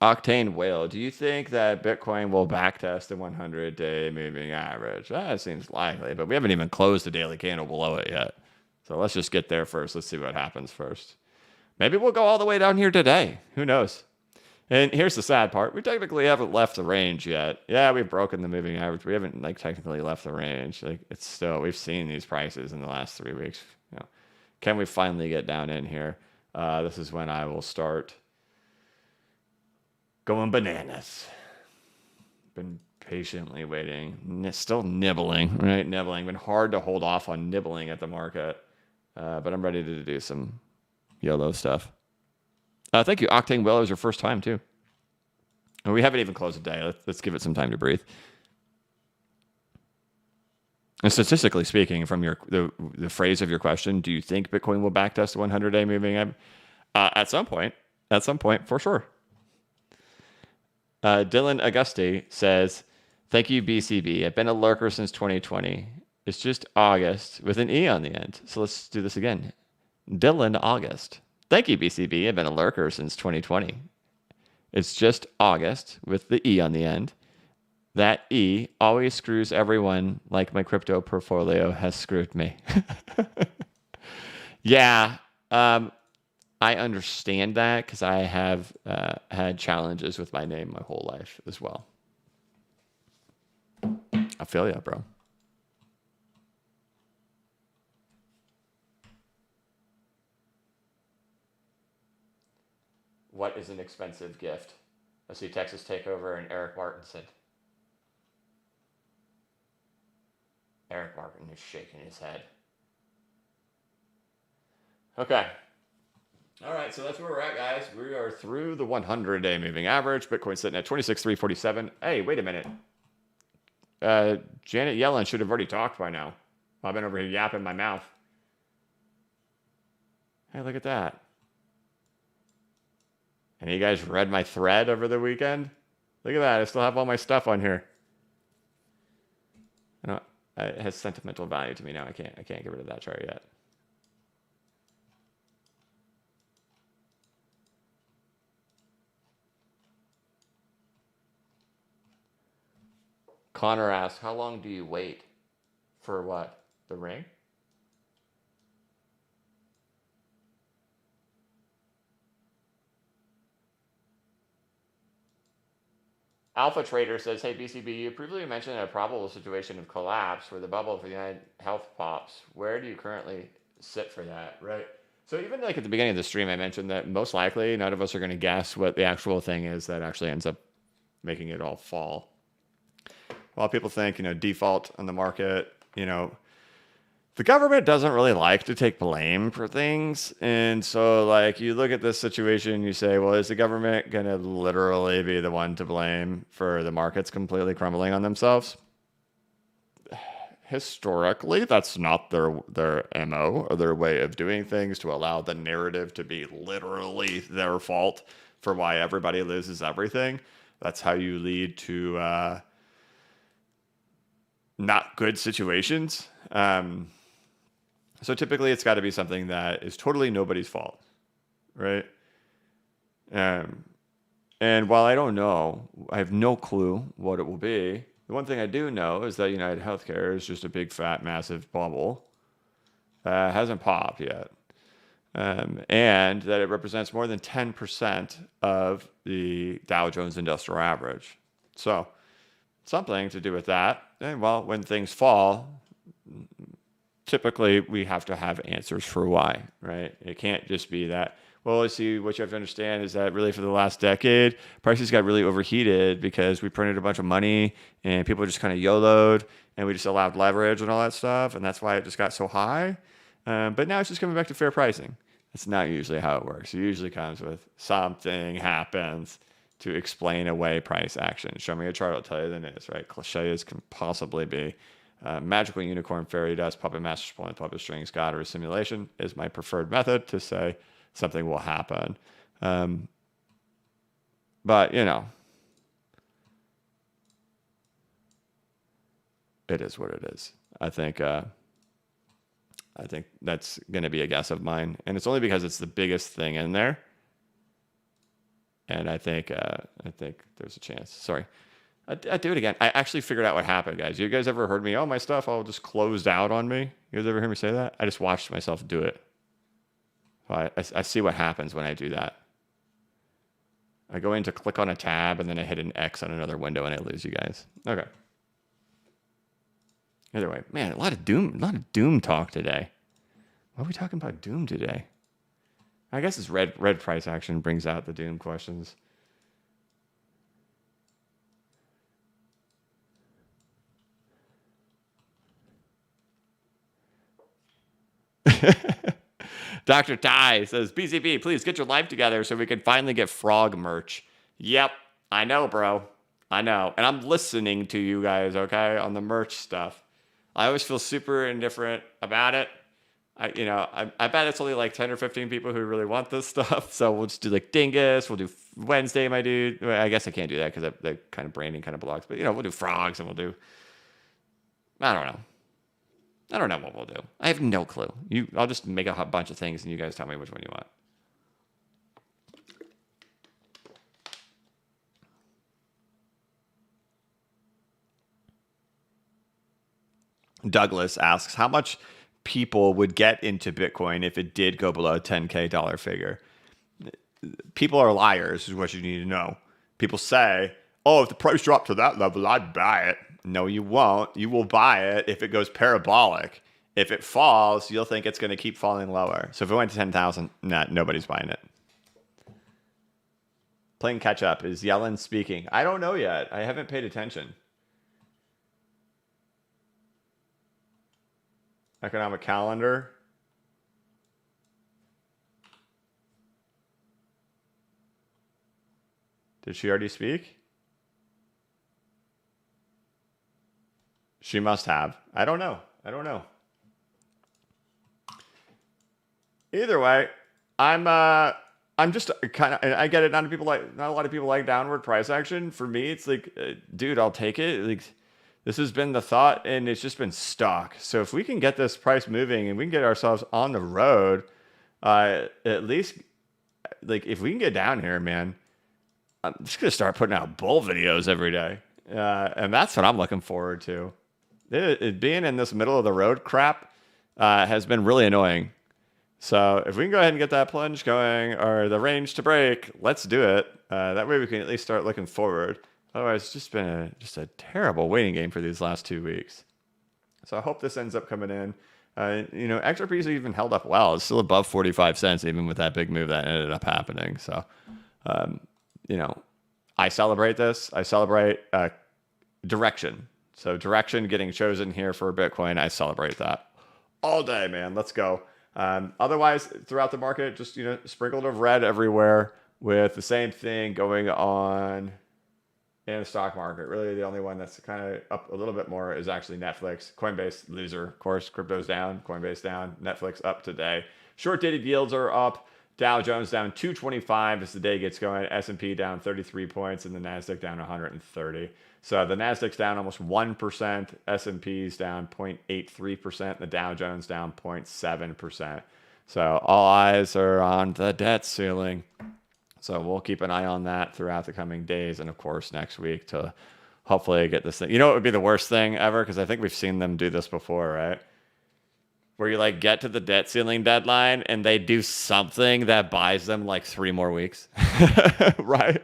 Octane Whale, do you think that Bitcoin will backtest the 100-day moving average? That seems likely, but we haven't even closed the daily candle below it yet. So let's just get there first. Let's see what happens first. Maybe we'll go all the way down here today. Who knows? And here's the sad part. We technically haven't left the range yet. Yeah, we've broken the moving average. We haven't like technically left the range. Like it's still, we've seen these prices in the last 3 weeks. You know, can we finally get down in here? This is when I will start going bananas. Been patiently waiting. Still nibbling, right? Nibbling. Been hard to hold off on nibbling at the market. But I'm ready to do some YOLO stuff. Thank you. Octane Well, it was your first time, too. And we haven't even closed the day. Let's give it some time to breathe. And statistically speaking, from the phrase of your question, do you think Bitcoin will backtest the 100-day moving? At some point, for sure. Dylan Auguste says, thank you, BCB. I've been a lurker since 2020. It's just August with an E on the end. So let's do this again. Dylan August. Thank you, BCB. I've been a lurker since 2020. It's just August with the E on the end. That E always screws everyone like my crypto portfolio has screwed me. Yeah. I understand that because I have had challenges with my name my whole life as well. I feel ya, bro. What is an expensive gift? I see Texas Takeover and Eric Martinson. Eric Martin is shaking his head. Okay. All right, so that's where we're at, guys. We are through the 100-day moving average. Bitcoin sitting at 26,347. Hey, wait a minute. Janet Yellen should have already talked by now. I've been over here yapping my mouth. Hey, look at that. And you guys read my thread over the weekend? Look at that. I still have all my stuff on here. It has sentimental value to me now. I can't get rid of that chart yet. Connor asks, how long do you wait for what? The ring? Alpha Trader says, hey, BCB, you previously mentioned a probable situation of collapse where the bubble for the United Health pops. Where do you currently sit for that, right? So even like at the beginning of the stream, I mentioned that most likely none of us are going to guess what the actual thing is that actually ends up making it all fall. A lot of people think, default on the market, the government doesn't really like to take blame for things. And so, like, you look at this situation, you say, well, is the government going to literally be the one to blame for the markets completely crumbling on themselves? Historically, that's not their MO or their way of doing things, to allow the narrative to be literally their fault for why everybody loses everything. That's how you lead to not good situations. So typically it's got to be something that is totally nobody's fault, right? And while I don't know, I have no clue what it will be. The one thing I do know is that United Healthcare is just a big, fat, massive bubble. Hasn't popped yet. And that it represents more than 10% of the Dow Jones Industrial Average. So something to do with that. And well, when things fall, typically we have to have answers for why, right? It can't just be that. Well, let's see, what you have to understand is that really for the last decade, prices got really overheated because we printed a bunch of money and people just kind of YOLO'd and we just allowed leverage and all that stuff. And that's why it just got so high. But now it's just coming back to fair pricing. That's not usually how it works. It usually comes with something happens to explain away price action. Show me a chart, I'll tell you the news, right? Cliches can possibly be magical unicorn, fairy dust, puppet master spoiling, puppet strings, god, or a simulation is my preferred method to say something will happen. But, you know, it is what it is. I think that's going to be a guess of mine. And it's only because it's the biggest thing in there. And I think there's a chance. Sorry. I do it again. I actually figured out what happened, guys. You guys ever heard me? Oh, my stuff all just closed out on me. You guys ever hear me say that? I just watched myself do it. I see what happens when I do that. I go in to click on a tab, and then I hit an X on another window, and I lose you guys. Okay. Either way, man, a lot of Doom talk today. Why are we talking about Doom today? I guess it's red price action brings out the Doom questions. Dr. Ty says, BCB, please get your life together so we can finally get frog merch. Yep, I know, bro. I know. And I'm listening to you guys, okay, on the merch stuff. I always feel super indifferent about it. I bet it's only like 10 or 15 people who really want this stuff. So we'll just do like Dingus. We'll do Wednesday, my dude. Well, I guess I can't do that because the kind of branding kind of blocks. But, we'll do frogs and we'll do, I don't know. I don't know what we'll do. I have no clue. I'll just make a bunch of things and you guys tell me which one you want. Douglas asks, how much people would get into Bitcoin if it did go below a $10K dollar figure? People are liars is what you need to know. People say, oh, if the price dropped to that level, I'd buy it. No, you won't. You will buy it if it goes parabolic. If it falls, you'll think it's going to keep falling lower. So if it went to 10,000, nobody's buying it. Playing catch up. Is Yellen speaking? I don't know yet. I haven't paid attention. Economic calendar. Did she already speak? She must have. I don't know. Either way, I'm just kind of, I get it. Not a lot of people like downward price action. For me, it's like, dude, I'll take it. Like, this has been the thought, and it's just been stuck. So if we can get this price moving and we can get ourselves on the road, at least, like, if we can get down here, man, I'm just gonna start putting out bull videos every day, and that's what I'm looking forward to. It being in this middle of the road crap has been really annoying. So if we can go ahead and get that plunge going or the range to break, let's do it. That way we can at least start looking forward. Otherwise, it's just been a terrible waiting game for these last 2 weeks. So I hope this ends up coming in. XRP's even held up well. It's still above 45 cents, even with that big move that ended up happening. So, I celebrate this. I celebrate direction. So direction getting chosen here for Bitcoin, I celebrate that all day, man. Let's go. Otherwise, throughout the market, just, sprinkled of red everywhere with the same thing going on in the stock market. Really, the only one that's kind of up a little bit more is actually Netflix. Coinbase, loser. Of course, crypto's down, Coinbase down, Netflix up today. Short-dated yields are up Dow Jones down 225 as the day gets going. S&P down 33 points, and the Nasdaq down 130. So the Nasdaq's down almost 1%. S&P's down 0.83%. The Dow Jones down 0.7%. So all eyes are on the debt ceiling. So we'll keep an eye on that throughout the coming days, and of course next week to hopefully get this thing. You know what would be the worst thing ever? Because I think we've seen them do this before, right? Where you like get to the debt ceiling deadline and they do something that buys them like 3 more weeks, right?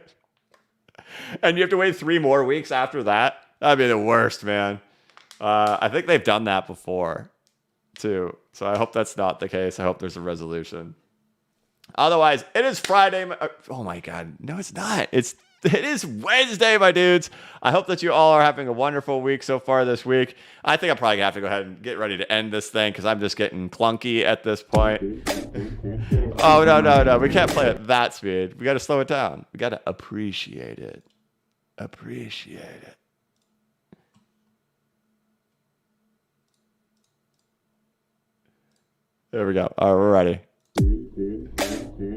And you have to wait 3 more weeks after that. That'd be the worst, man. I think they've done that before too. So I hope that's not the case. I hope there's a resolution. Otherwise, it is Friday. Oh my God. No, it's not. It is Wednesday, my dudes. I hope that you all are having a wonderful week so far this week. I think I'm probably going to have to go ahead and get ready to end this thing because I'm just getting clunky at this point. Oh, no. We can't play at that speed. We got to slow it down. We got to appreciate it. Appreciate it. There we go. All right, we're ready. It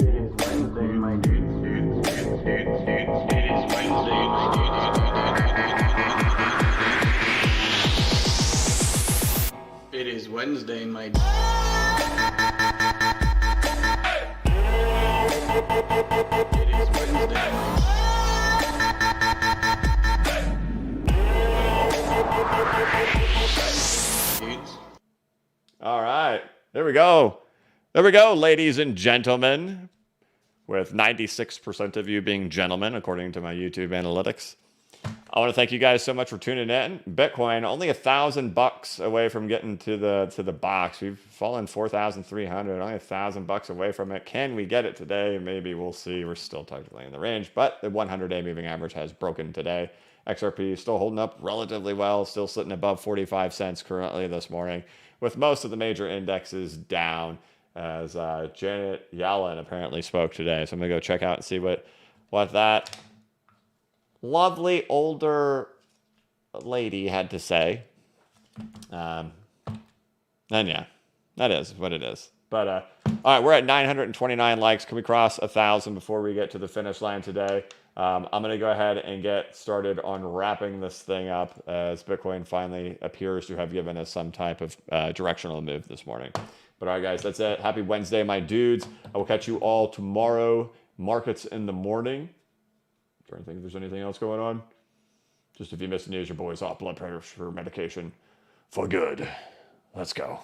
is Wednesday, my dudes. It is Wednesday, my dudes. All right. There we go. There we go, ladies and gentlemen. With 96% of you being gentlemen, according to my YouTube analytics. I want to thank you guys so much for tuning in. Bitcoin only $1,000 away from getting to the box. We've fallen 4,300, only $1,000 away from it. Can we get it today? Maybe we'll see. We're still technically in the range, but the 100-day moving average has broken today. XRP is still holding up relatively well, still sitting above 45 cents currently this morning, with most of the major indexes down. As Janet Yellen apparently spoke today. So I'm going to go check out and see what that lovely older lady had to say. And yeah, that is what it is. But all right, we're at 929 likes. Can we cross 1,000 before we get to the finish line today? I'm going to go ahead and get started on wrapping this thing up as Bitcoin finally appears to have given us some type of directional move this morning. But all right, guys, that's it. Happy Wednesday, my dudes. I will catch you all tomorrow. Markets in the morning. I'm trying to think if there's anything else going on. Just if you missed the news, your boy's off blood pressure medication for good. Let's go.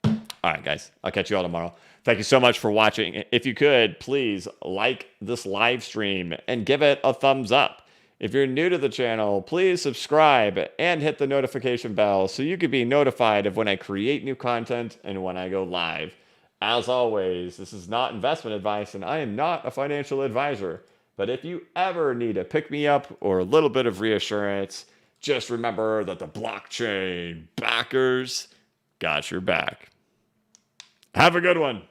All right, guys. I'll catch you all tomorrow. Thank you so much for watching. If you could, please like this live stream and give it a thumbs up. If you're new to the channel, please subscribe and hit the notification bell so you can be notified of when I create new content and when I go live. As always, this is not investment advice and I am not a financial advisor. But if you ever need a pick-me-up or a little bit of reassurance, just remember that the blockchain backers got your back. Have a good one.